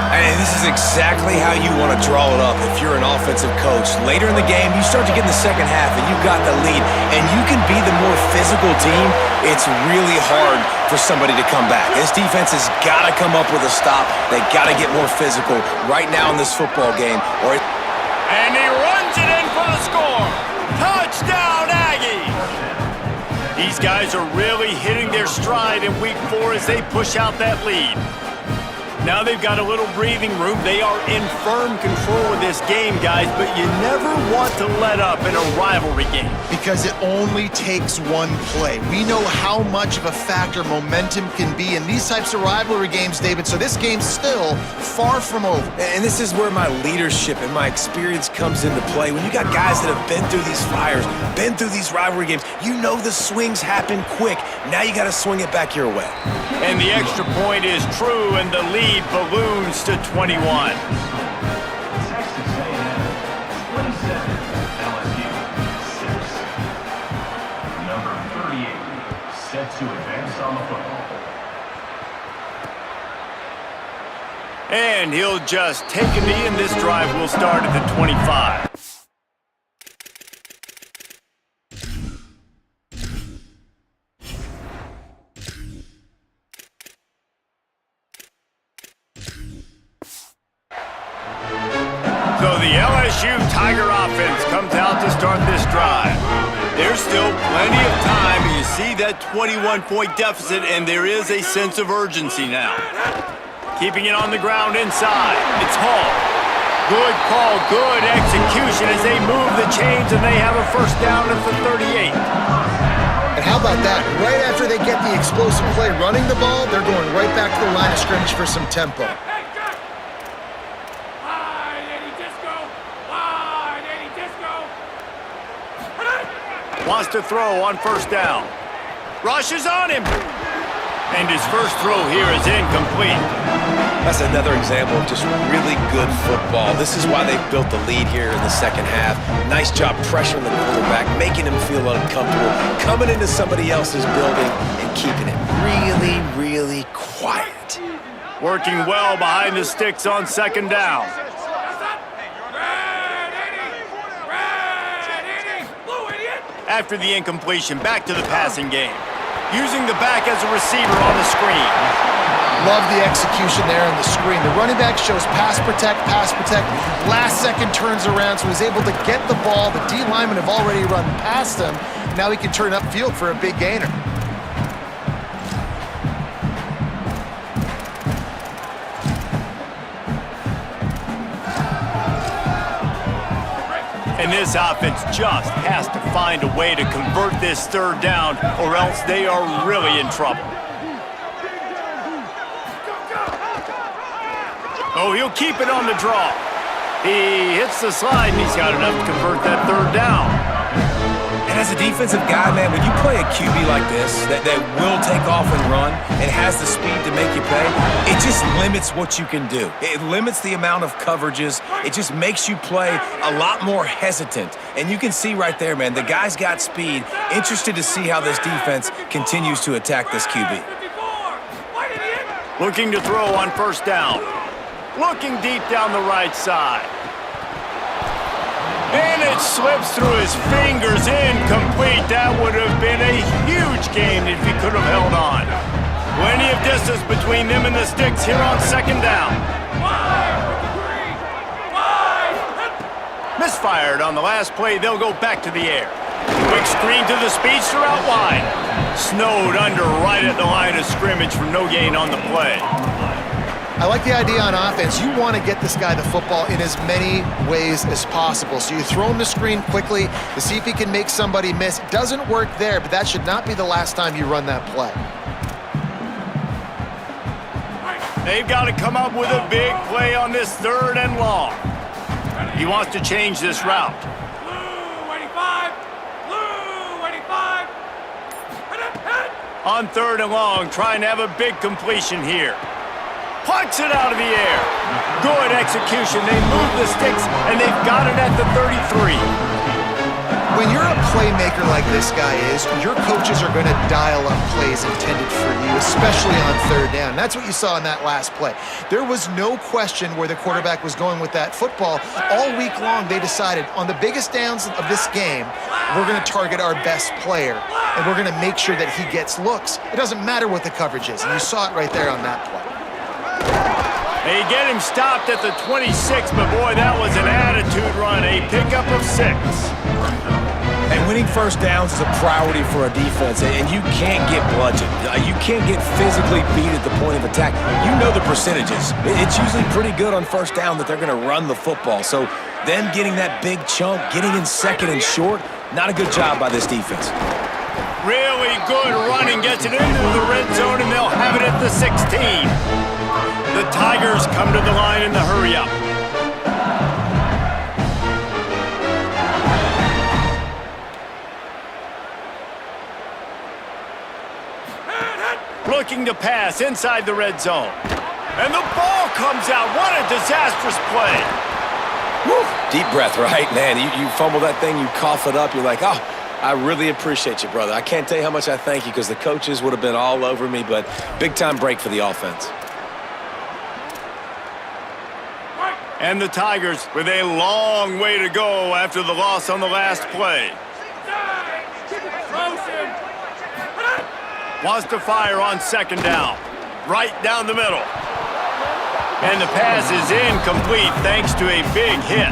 And this is exactly how you want to draw it up if you're an offensive coach. Later in the game, you start to get in the second half, and you've got the lead, and you can be the more physical team. It's really hard for somebody to come back. This defense has got to come up with a stop. They got to get more physical right now in this football game. And he runs it in for the score. Touchdown, Aggies! These guys are really hitting their stride in week 4 as they push out that lead. Now they've got a little breathing room. They are in firm control of this game, guys, but you never want to let up in a rivalry game. Because it only takes one play. We know how much of a factor momentum can be in these types of rivalry games, David, so this game's still far from over. And this is where my leadership and my experience comes into play. When you got guys that have been through these fires, been through these rivalry games, you know the swings happen quick. Now you got to swing it back your way. And the extra point is true, and the lead balloons to 21. Texas A&M 27, LSU 6. Number 38, set to advance on the football. And he'll just take a knee, and this drive will start at the 25. So the LSU Tiger offense comes out to start this drive. There's still plenty of time. You see that 21-point deficit, and there is a sense of urgency now. Keeping it on the ground inside. It's Hall. Good call, good execution as they move the chains, and they have a first down at the 38. And how about that? Right after they get the explosive play running the ball, they're going right back to the line of scrimmage for some tempo. Wants to throw on first down. Rushes on him. And his first throw here is incomplete. That's another example of just really good football. This is why they built the lead here in the second half. Nice job pressuring the quarterback, making him feel uncomfortable, coming into somebody else's building and keeping it really, really quiet. Working well behind the sticks on second down. After the incompletion, back to the passing game. Using the back as a receiver on the screen. Love the execution there on the screen. The running back shows pass protect. Last second turns around, so he's able to get the ball. The D linemen have already run past him. Now he can turn upfield for a big gainer. And this offense just has to find a way to convert this third down, or else they are really in trouble. Oh, he'll keep it on the draw. He hits the slide, and he's got enough to convert that third down. And as a defensive guy, man, when you play a QB like this that will take off and run and has the speed to make you pay, it just limits what you can do. It limits the amount of coverages. It just makes you play a lot more hesitant. And you can see right there, man, the guy's got speed. Interested to see how this defense continues to attack this QB. Looking to throw on first down. Looking deep down the right side. And it slips through his fingers, incomplete. That would have been a huge gain if he could have held on. Plenty of distance between them and the sticks here on second down. Misfired on the last play. They'll go back to the air. Quick screen to the speedster out wide. Snowed under right at the line of scrimmage for no gain on the play. I like the idea on offense. You want to get this guy the football in as many ways as possible. So you throw him the screen quickly to see if he can make somebody miss. Doesn't work there, but that should not be the last time you run that play. They've got to come up with a big play on this third and long. He wants to change this route. On third and long, trying to have a big completion here. Punts it out of the air. Good execution. They move the sticks, and they've got it at the 33. When you're a playmaker like this guy is, your coaches are going to dial up plays intended for you, especially on third down. That's what you saw in that last play. There was no question where the quarterback was going with that football. All week long, they decided on the biggest downs of this game, we're going to target our best player, and we're going to make sure that he gets looks. It doesn't matter what the coverage is, and you saw it right there on that play. They get him stopped at the 26, but boy, that was an attitude run, a pickup of 6. And winning first downs is a priority for a defense, and you can't get bludgeoned. You can't get physically beat at the point of attack. You know the percentages. It's usually pretty good on first down that they're going to run the football. So them getting that big chunk, getting in second and short, not a good job by this defense. Really good running, gets it into the red zone, and they'll have it at the 16. The Tigers come to the line in the hurry-up. Looking to pass inside the red zone. And the ball comes out. What a disastrous play. Woo. Deep breath, right? Man, you fumble that thing, you cough it up, you're like, oh, I really appreciate you, brother. I can't tell you how much I thank you because the coaches would have been all over me, but big-time break for the offense. And the Tigers with a long way to go after the loss on the last play. Wants to fire on second down. Right down the middle. And the pass is incomplete thanks to a big hit.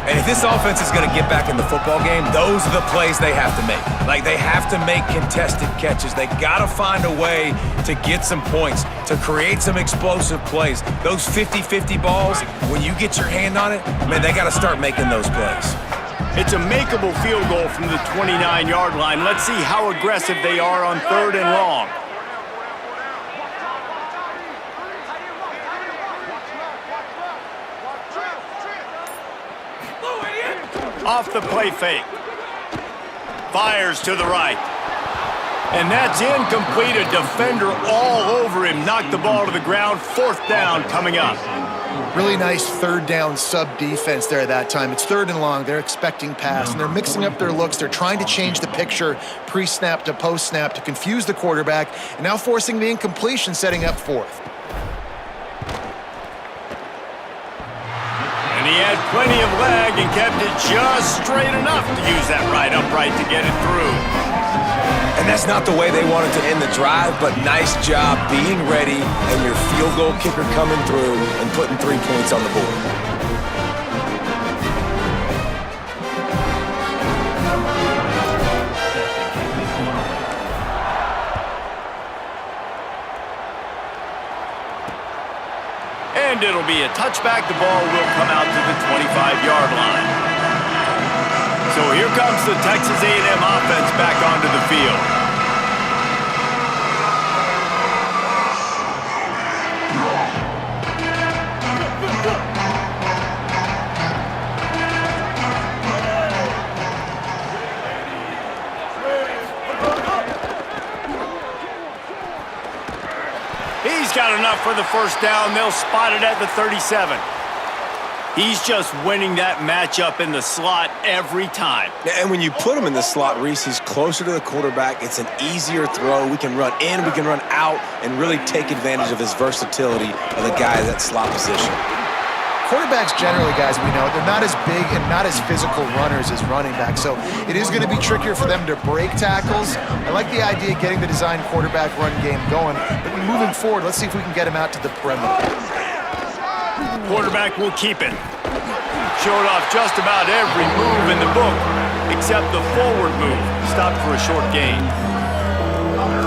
And if this offense is going to get back in the football game, those are the plays they have to make. Like, they have to make contested catches. They got to find a way to get some points, to create some explosive plays. Those 50-50 balls, when you get your hand on it, man, they got to start making those plays. It's a makeable field goal from the 29-yard line. Let's see how aggressive they are on 3rd and long. Off the play fake. Fires to the right. And that's incomplete. A defender all over him. Knocked the ball to the ground. 4th down coming up. Really nice 3rd down sub-defense there that time. It's 3rd and long. They're expecting pass, and they're mixing up their looks. They're trying to change the picture pre-snap to post-snap to confuse the quarterback, and now forcing the incompletion, setting up 4th. And he had plenty of leg and kept it just straight enough to use that right upright to get it through. And that's not the way they wanted to end the drive, but nice job being ready and your field goal kicker coming through and putting 3 points on the board. And it'll be a touchback. The ball will come out to the 25-yard line. So here comes the Texas A&M offense back onto the field. He's got enough for the 1st down. They'll spot it at the 37. He's just winning that matchup in the slot every time. And when you put him in the slot, Reese, he's closer to the quarterback. It's an easier throw. We can run in, we can run out, and really take advantage of his versatility of the guy at that slot position. Quarterbacks generally, guys, we know, they're not as big and not as physical runners as running backs, so it is going to be trickier for them to break tackles. I like the idea of getting the design quarterback run game going, but moving forward, let's see if we can get him out to the perimeter. Quarterback will keep it. Showed off just about every move in the book, except the forward move. Stopped for a short gain.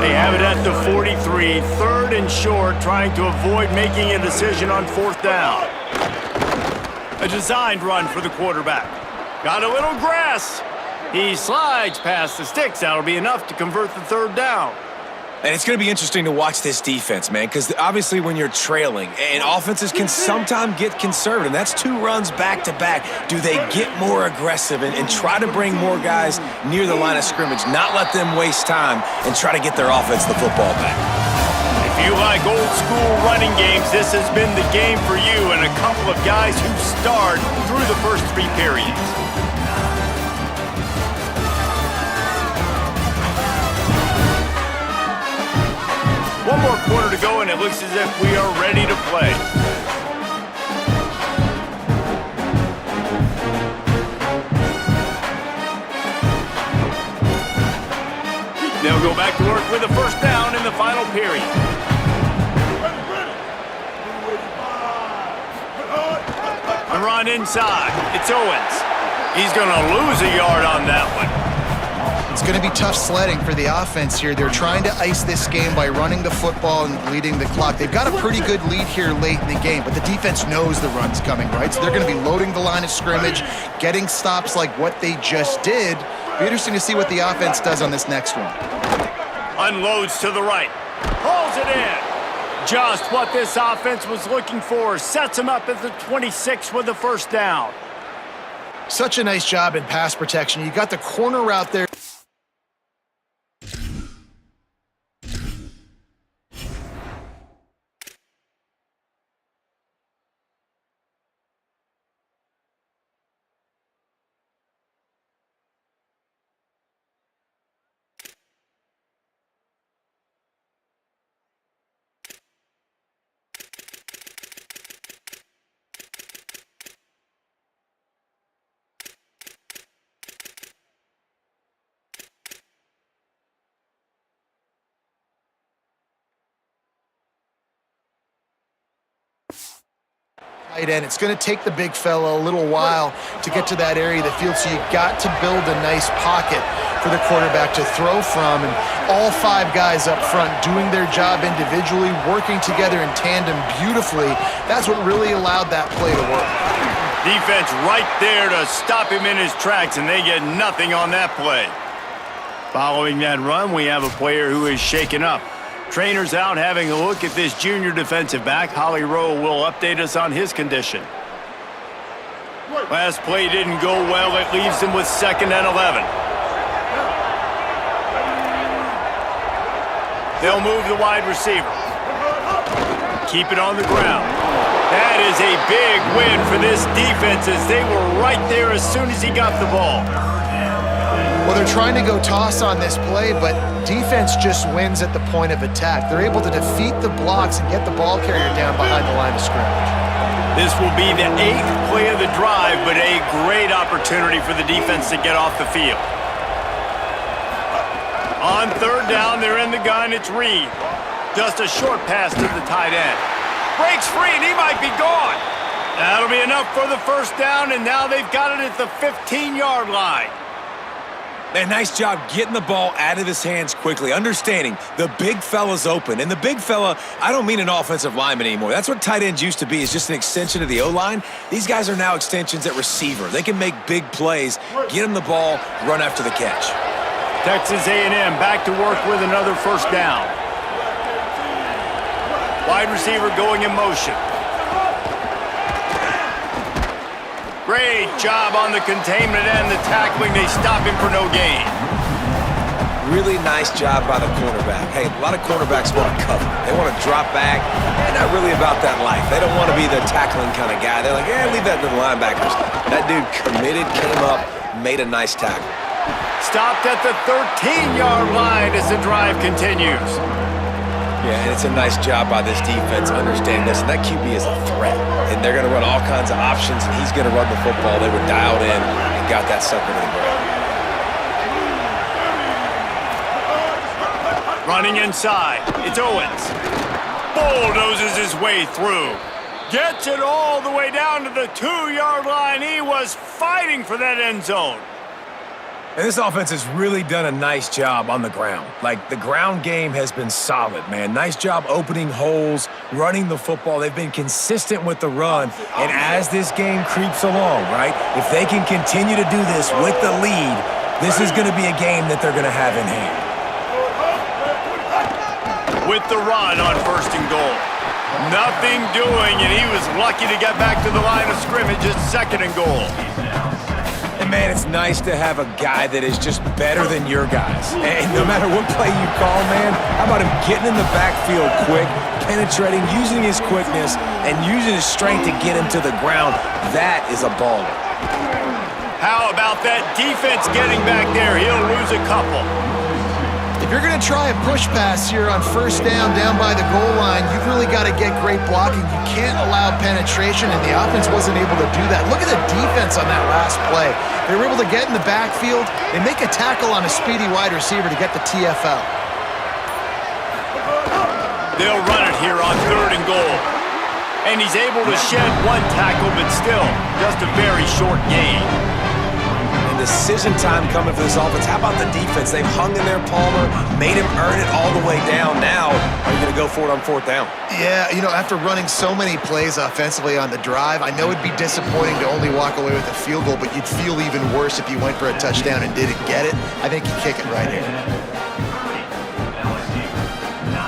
They have it at the 43, 3rd and short, trying to avoid making a decision on 4th down. A designed run for the quarterback. Got a little grass. He slides past the sticks. That'll be enough to convert the 3rd down. And it's going to be interesting to watch this defense, man, because obviously when you're trailing, and offenses can sometimes get conservative. That's 2 runs back-to-back. Do they get more aggressive and try to bring more guys near the line of scrimmage, not let them waste time, and try to get their offense the football back? If you like old-school running games, this has been the game for you and a couple of guys who starred through the first 3 periods. One more quarter to go, and it looks as if we are ready to play. They'll go back to work with a 1st down in the final period. The run inside. It's Owens. He's going to lose a yard on that one. It's going to be tough sledding for the offense here. They're trying to ice this game by running the football and leading the clock. They've got a pretty good lead here late in the game, but the defense knows the run's coming, right? So they're going to be loading the line of scrimmage, getting stops like what they just did. Be interesting to see what the offense does on this next one. Unloads to the right. Pulls it in. Just what this offense was looking for. Sets him up at the 26 with the 1st down. Such a nice job in pass protection. You got the corner out there. Tight end. It's going to take the big fella a little while to get to that area of the field, so you got to build a nice pocket for the quarterback to throw from, and all 5 guys up front doing their job individually, working together in tandem beautifully. That's what really allowed that play to work. Defense right there to stop him in his tracks, and they get nothing on that play. Following that run, we have a player who is shaken up. Trainer's out having a look at this junior defensive back. Holly Rowe will update us on his condition. Last play didn't go well. It leaves him with 2nd and 11. They'll move the wide receiver. Keep it on the ground. That is a big win for this defense, as they were right there as soon as he got the ball. Well, they're trying to go toss on this play, but defense just wins at the point of attack. They're able to defeat the blocks and get the ball carrier down behind the line of scrimmage. This will be the 8th play of the drive, but a great opportunity for the defense to get off the field. On 3rd down, they're in the gun. It's Reed. Just a short pass to the tight end. Breaks free, and he might be gone. That'll be enough for the 1st down, and now they've got it at the 15-yard line. Man, nice job getting the ball out of his hands quickly, understanding the big fella's open. And the big fella, I don't mean an offensive lineman anymore. That's what tight ends used to be, is just an extension of the O-line. These guys are now extensions at receiver. They can make big plays, get him the ball, run after the catch. Texas A&M back to work with another 1st down. Wide receiver going in motion. Great job on the containment and the tackling. They stop him for no gain. Really nice job by the cornerback. Hey, a lot of cornerbacks want to cover. They want to drop back. They're not really about that life. They don't want to be the tackling kind of guy. They're like, leave that to the linebackers. That dude committed, came up, made a nice tackle. Stopped at the 13-yard line as the drive continues. Yeah, and it's a nice job by this defense understanding this. And that QB is a threat. And they're going to run all kinds of options, and he's going to run the football. They were dialed in and got that sucker to the ground. Running inside. It's Owens. Bulldozes his way through. Gets it all the way down to the 2-yard line. He was fighting for that end zone. And this offense has really done a nice job on the ground. Like, the ground game has been solid, man. Nice job opening holes, running the football. They've been consistent with the run. And as this game creeps along, right, if they can continue to do this with the lead, this is going to be a game that they're going to have in hand. With the run on 1st and goal. Nothing doing, and he was lucky to get back to the line of scrimmage at 2nd and goal. And, man, it's nice to have a guy that is just better than your guys. And no matter what play you call, man, how about him getting in the backfield quick, penetrating, using his quickness, and using his strength to get him to the ground? That is a baller. How about that defense getting back there? He'll lose a couple. If you're going to try a push pass here on 1st down by the goal line, you've really got to get great blocking. You can't allow penetration, and the offense wasn't able to do that. Look at the defense on that last play. They were able to get in the backfield. They make a tackle on a speedy wide receiver to get the TFL. They'll run it here on 3rd and goal. And he's able to shed 1 tackle, but still just a very short gain. Decision time coming for this offense. How about the defense? They've hung in there, Palmer, made him earn it all the way down. Now, are you going to go for it on 4th down? Yeah, after running so many plays offensively on the drive, I know it'd be disappointing to only walk away with a field goal, but you'd feel even worse if you went for a touchdown and didn't get it. I think you kick it right here. LSU, 9.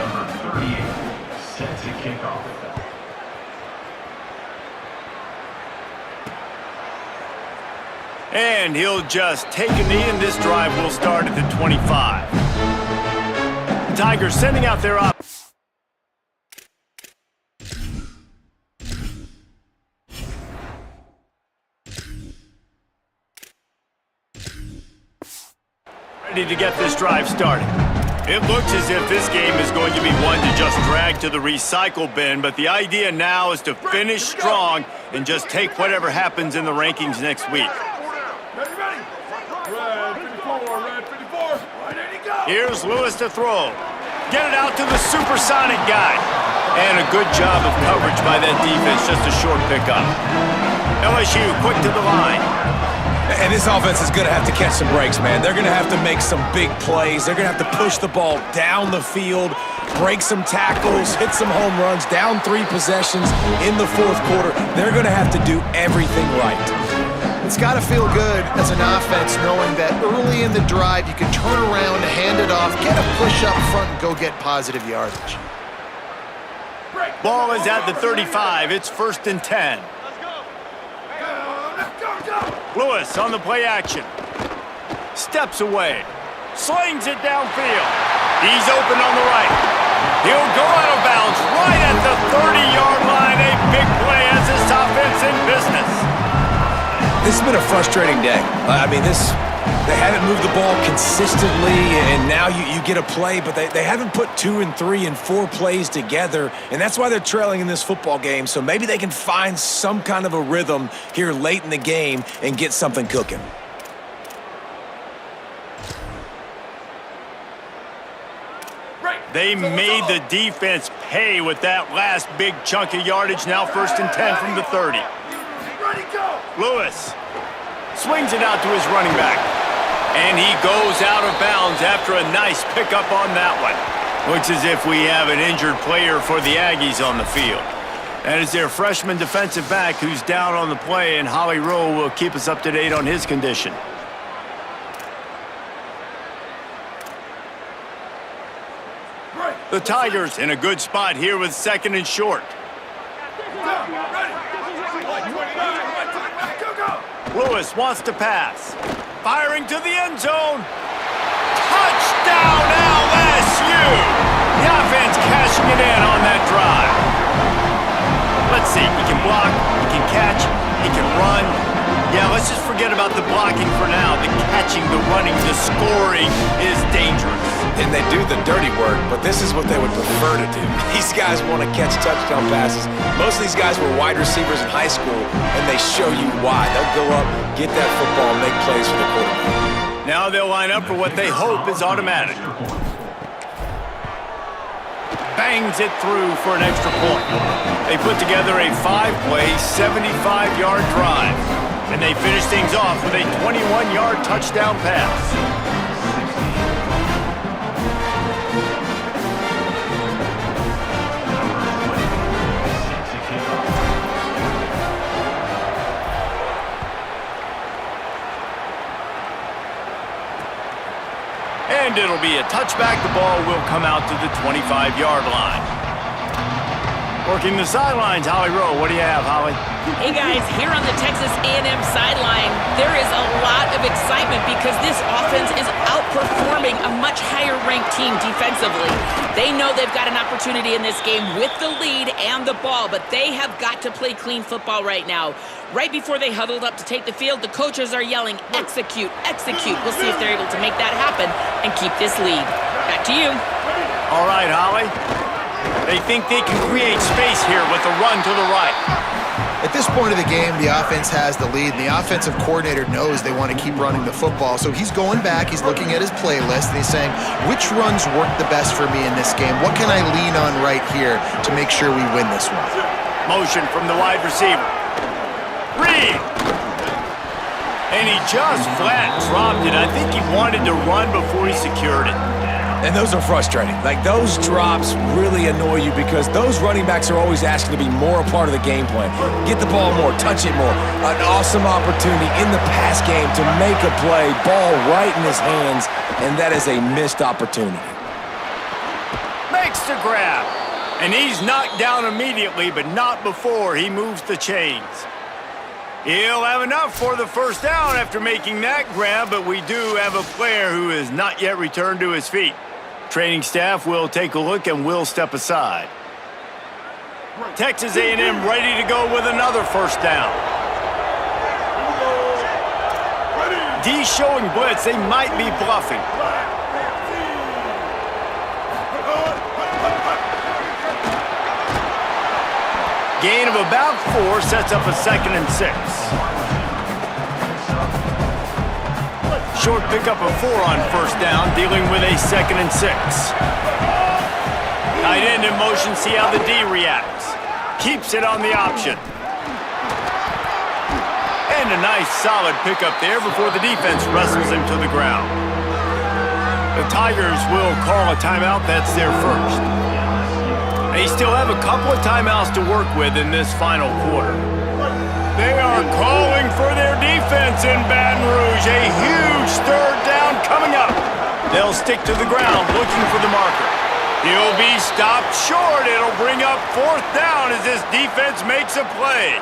Number 38, set to kick off. And he'll just take a knee, and this drive will start at the 25. The Tigers sending out their ready to get this drive started. It looks as if this game is going to be one to just drag to the recycle bin, but the idea now is to finish strong and just take whatever happens in the rankings next week. Here's Lewis to throw. Get it out to the supersonic guy. And a good job of coverage by that defense, just a short pickup. LSU quick to the line. And this offense is going to have to catch some breaks, man. They're going to have to make some big plays. They're going to have to push the ball down the field, break some tackles, hit some home runs, down 3 possessions in the fourth quarter. They're going to have to do everything right. It's got to feel good as an offense knowing that early in the drive you can turn around, hand it off, get a push up front, and go get positive yardage. Ball is at the 35. It's 1st and 10. Lewis on the play action. Steps away. Slings it downfield. He's open on the right. He'll go out of bounds right at the 30-yard line. A big play as this offense in business. This has been a frustrating day. They haven't moved the ball consistently, and now you get a play, but they haven't put 2 and 3 and 4 plays together, and that's why they're trailing in this football game. So maybe they can find some kind of a rhythm here late in the game and get something cooking. They made the defense pay with that last big chunk of yardage. Now 1st and 10 from the 30. Lewis swings it out to his running back. And he goes out of bounds after a nice pickup on that one. Looks as if we have an injured player for the Aggies on the field. That is their freshman defensive back who's down on the play, and Holly Rowe will keep us up to date on his condition. The Tigers in a good spot here with 2nd and short. Lewis wants to pass. Firing to the end zone. Touchdown, LSU! The offense cashing it in on that drive. Let's see. He can block, he can catch, he can run. Yeah, let's just forget about the blocking for now. The catching, the running, the scoring is dangerous. And they do the dirty work, but this is what they would prefer to do. These guys want to catch touchdown passes. Most of these guys were wide receivers in high school, and they show you why. They'll go up, get that football, and make plays for the quarterback. Now they'll line up for what they hope is automatic. Bangs it through for an extra point. They put together a 5-play, 75-yard drive. And they finish things off with a 21-yard touchdown pass. And it'll be a touchback. The ball will come out to the 25-yard line. Working the sidelines, Holly Rowe. What do you have, Holly? Hey guys, here on the Texas A&M sideline, there is a lot of excitement because this offense is outperforming a much higher-ranked team defensively. They know they've got an opportunity in this game with the lead and the ball, but they have got to play clean football right now. Right before they huddled up to take the field, the coaches are yelling, execute, execute. We'll see if they're able to make that happen and keep this lead. Back to you. All right, Holly. They think they can create space here with a run to the right. At this point of the game, the offense has the lead, and the offensive coordinator knows they want to keep running the football. So he's going back, he's looking at his playlist, and he's saying, which runs work the best for me in this game? What can I lean on right here to make sure we win this one? Motion from the wide receiver. Reed! And he just flat dropped it. I think he wanted to run before he secured it. And those are frustrating. Like, those drops really annoy you because those running backs are always asking to be more a part of the game plan. Get the ball more, touch it more. An awesome opportunity in the pass game to make a play, ball right in his hands, and that is a missed opportunity. Makes the grab. And he's knocked down immediately, but not before he moves the chains. He'll have enough for the first down after making that grab, but we do have a player who has not yet returned to his feet. Training staff will take a look and will step aside. Texas A&M ready to go with another first down. D showing blitz. They might be bluffing. Gain of about 4 sets up a 2nd and 6. Short pickup of 4 on first down, dealing with a 2nd and 6. Tight end in motion, see how the D reacts. Keeps it on the option. And a nice solid pickup there before the defense wrestles him to the ground. The Tigers will call a timeout. That's their first. They still have a couple of timeouts to work with in this final quarter. They are calling for their defense in Baton Rouge. A huge third down coming up. They'll stick to the ground looking for the marker. He'll be stopped short. It'll bring up fourth down as this defense makes a play.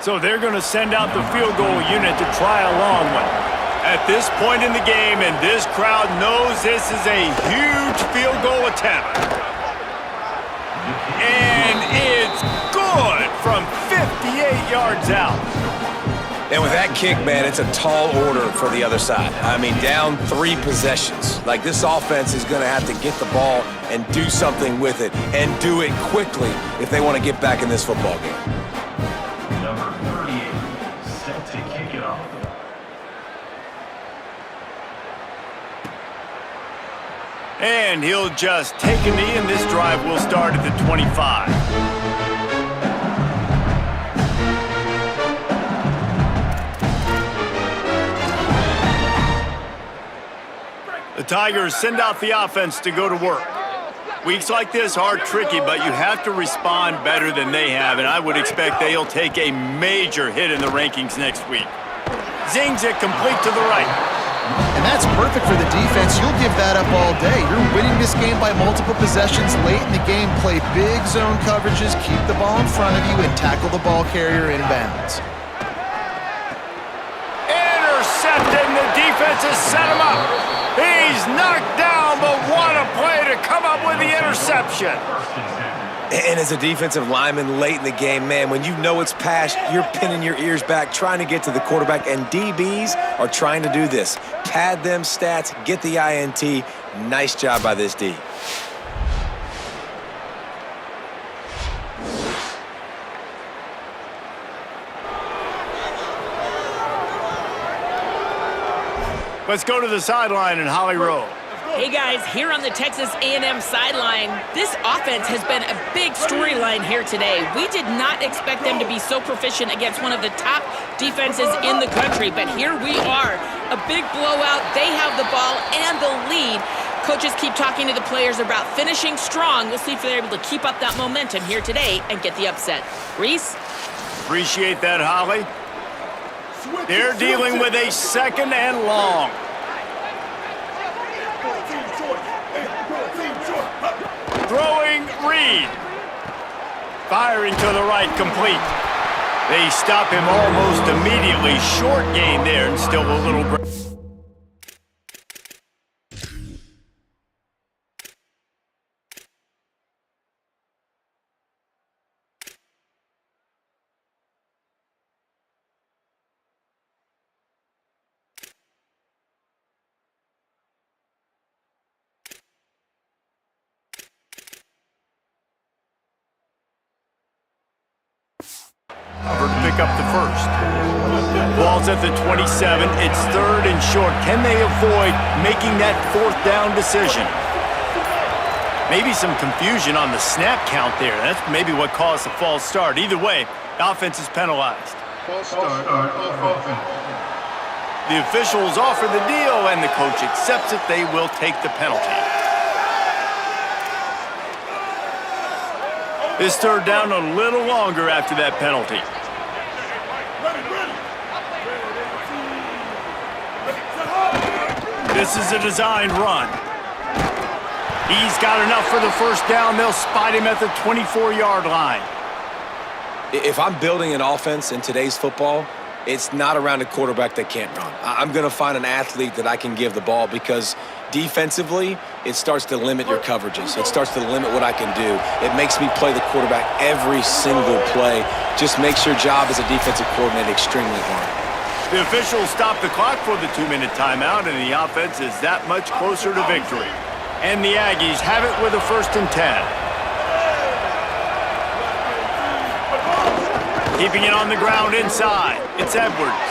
So they're going to send out the field goal unit to try a long one. At this point in the game, and this crowd knows this is a huge field goal attempt. And it's good from 58 yards out. And with that kick, man, it's a tall order for the other side. I mean, down 3 possessions. Like, this offense is going to have to get the ball and do something with it, and do it quickly if they want to get back in this football game. Number 38, set to kick it off. And he'll just take a knee, and this drive will start at the 25. The Tigers send out the offense to go to work. Weeks like this are tricky, but you have to respond better than they have, and I would expect they'll take a major hit in the rankings next week. Zings it complete to the right. And that's perfect for the defense. You'll give that up all day. You're winning this game by multiple possessions late in the game. Play big zone coverages, keep the ball in front of you, and tackle the ball carrier inbounds. Intercepted, and the defense has set him up. He's knocked down, but what a play to come up with the interception. And as a defensive lineman late in the game, man, when you know it's past, you're pinning your ears back, trying to get to the quarterback, and DBs are trying to do this. Pad them stats, get the INT. Nice job by this D. Let's go to the sideline in Holly Rowe. Hey guys, here on the Texas A&M sideline, this offense has been a big storyline here today. We did not expect them to be so proficient against one of the top defenses in the country, but here we are. A big blowout, they have the ball and the lead. Coaches keep talking to the players about finishing strong. We'll see if they're able to keep up that momentum here today and get the upset. Reese? Appreciate that, Holly. They're dealing with a second and long. Throwing Reed. Firing to the right, complete. They stop him almost immediately. Short gain there and still a little... Cover to pick up the first. Ball's at the 27. It's third and short. Can they avoid making that fourth down decision? Maybe some confusion on the snap count there. That's maybe what caused the false start. Either way, the offense is penalized. False start on offense. The officials offer the deal, and the coach accepts it. They will take the penalty. This third down a little longer after that penalty. This is a designed run. He's got enough for the first down. They'll spot him at the 24-yard line. If I'm building an offense in today's football, it's not around a quarterback that can't run. I'm going to find an athlete that I can give the ball, because defensively, it starts to limit your coverages. It starts to limit what I can do. It makes me play the quarterback every single play. Just makes your job as a defensive coordinator extremely hard. The officials stop the clock for the 2-minute timeout, and the offense is that much closer to victory. And the Aggies have it with a 1st and 10. Keeping it on the ground inside. It's Edwards.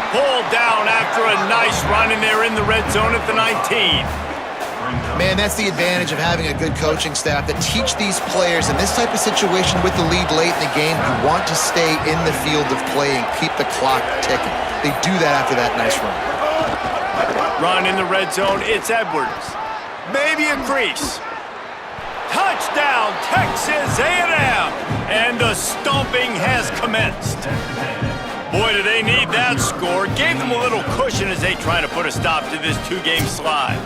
Pulled down after a nice run, and they're in the red zone at the 19. Man, that's the advantage of having a good coaching staff that teach these players in this type of situation with the lead late in the game. You want to stay in the field of play and keep the clock ticking. They do that after that nice run. Run in the red zone. It's Edwards. Maybe a crease. Touchdown, Texas A&M! And the stomping has commenced. Boy, do they need that score. Gave them a little cushion as they try to put a stop to this two-game slide.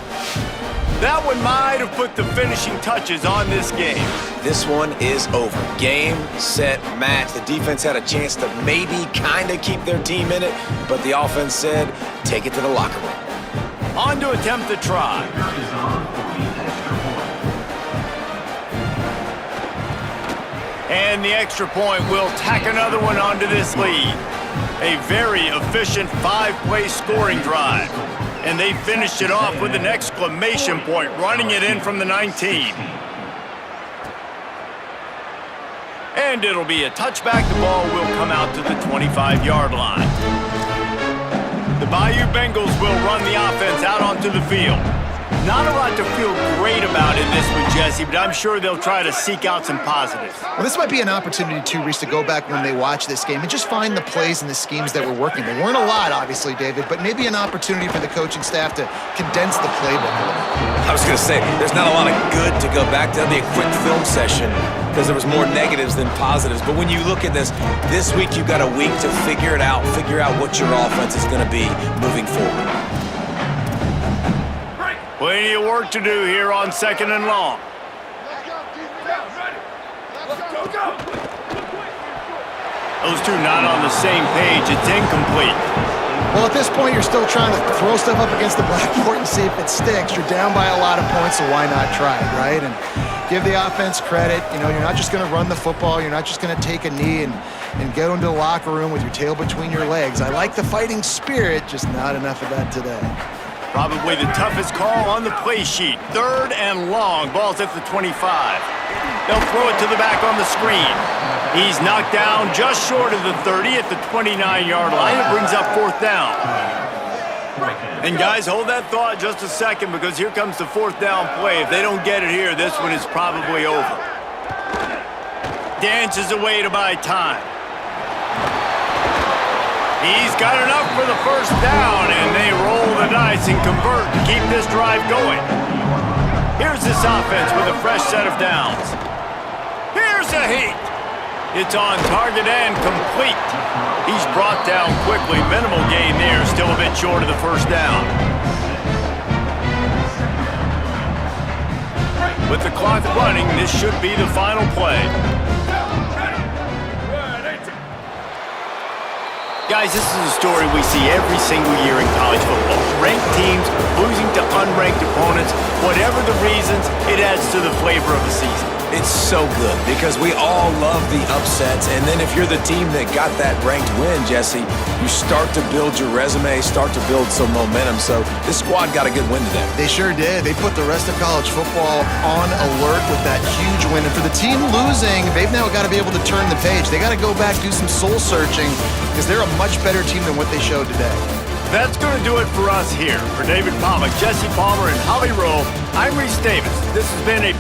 That one might have put the finishing touches on this game. This one is over. Game, set, match. The defense had a chance to maybe kind of keep their team in it, but the offense said, take it to the locker room. On to attempt the try. And the extra point will tack another one onto this lead. A very efficient 5-play scoring drive. And they finished it off with an exclamation point, running it in from the 19. And it'll be a touchback. The ball will come out to the 25-yard line. The Bayou Bengals will run the offense out onto the field. Not a lot to feel great about in this one, Jesse, but I'm sure they'll try to seek out some positives. Well, this might be an opportunity, too, Reese, to go back when they watch this game and just find the plays and the schemes that were working. There weren't a lot, obviously, David, but maybe an opportunity for the coaching staff to condense the playbook a little. I was going to say, there's not a lot of good to go back to. That'd be a quick film session because there was more negatives than positives. But when you look at this week you've got a week to figure it out, figure out what your offense is going to be moving forward. Plenty of work to do here on 2nd and long. Those two not on the same page. It's incomplete. Well, at this point, you're still trying to throw stuff up against the blackboard and see if it sticks. You're down by a lot of points, so why not try it, right? And give the offense credit. You know, you're not just going to run the football. You're not just going to take a knee and go into the locker room with your tail between your legs. I like the fighting spirit, just not enough of that today. Probably the toughest call on the play sheet. 3rd and long. Ball's at the 25. They'll throw it to the back on the screen. He's knocked down just short of the 30 at the 29-yard line. It brings up 4th down. And guys, hold that thought just a second because here comes the 4th down play. If they don't get it here, this one is probably over. Dances away to buy time. He's got enough for the 1st down, and they roll the dice and convert to keep this drive going. Here's this offense with a fresh set of downs. Here's a heat. It's on target and complete. He's brought down quickly. Minimal gain there, still a bit short of the 1st down. With the clock running, this should be the final play. Guys, this is a story we see every single year in college football. Ranked teams losing to unranked opponents. Whatever the reasons, it adds to the flavor of the season. It's so good because we all love the upsets, and then if you're the team that got that ranked win, Jesse, you start to build your resume, start to build some momentum. So this squad got a good win today. They sure did. They put the rest of college football on alert with that huge win. And for the team losing, they've now got to be able to turn the page. They got to go back, do some soul searching, because they're a much better team than what they showed today. That's going to do it for us here. For David Pollack, Jesse Palmer, and Holly Rowe, I'm Reese Davis. This has been a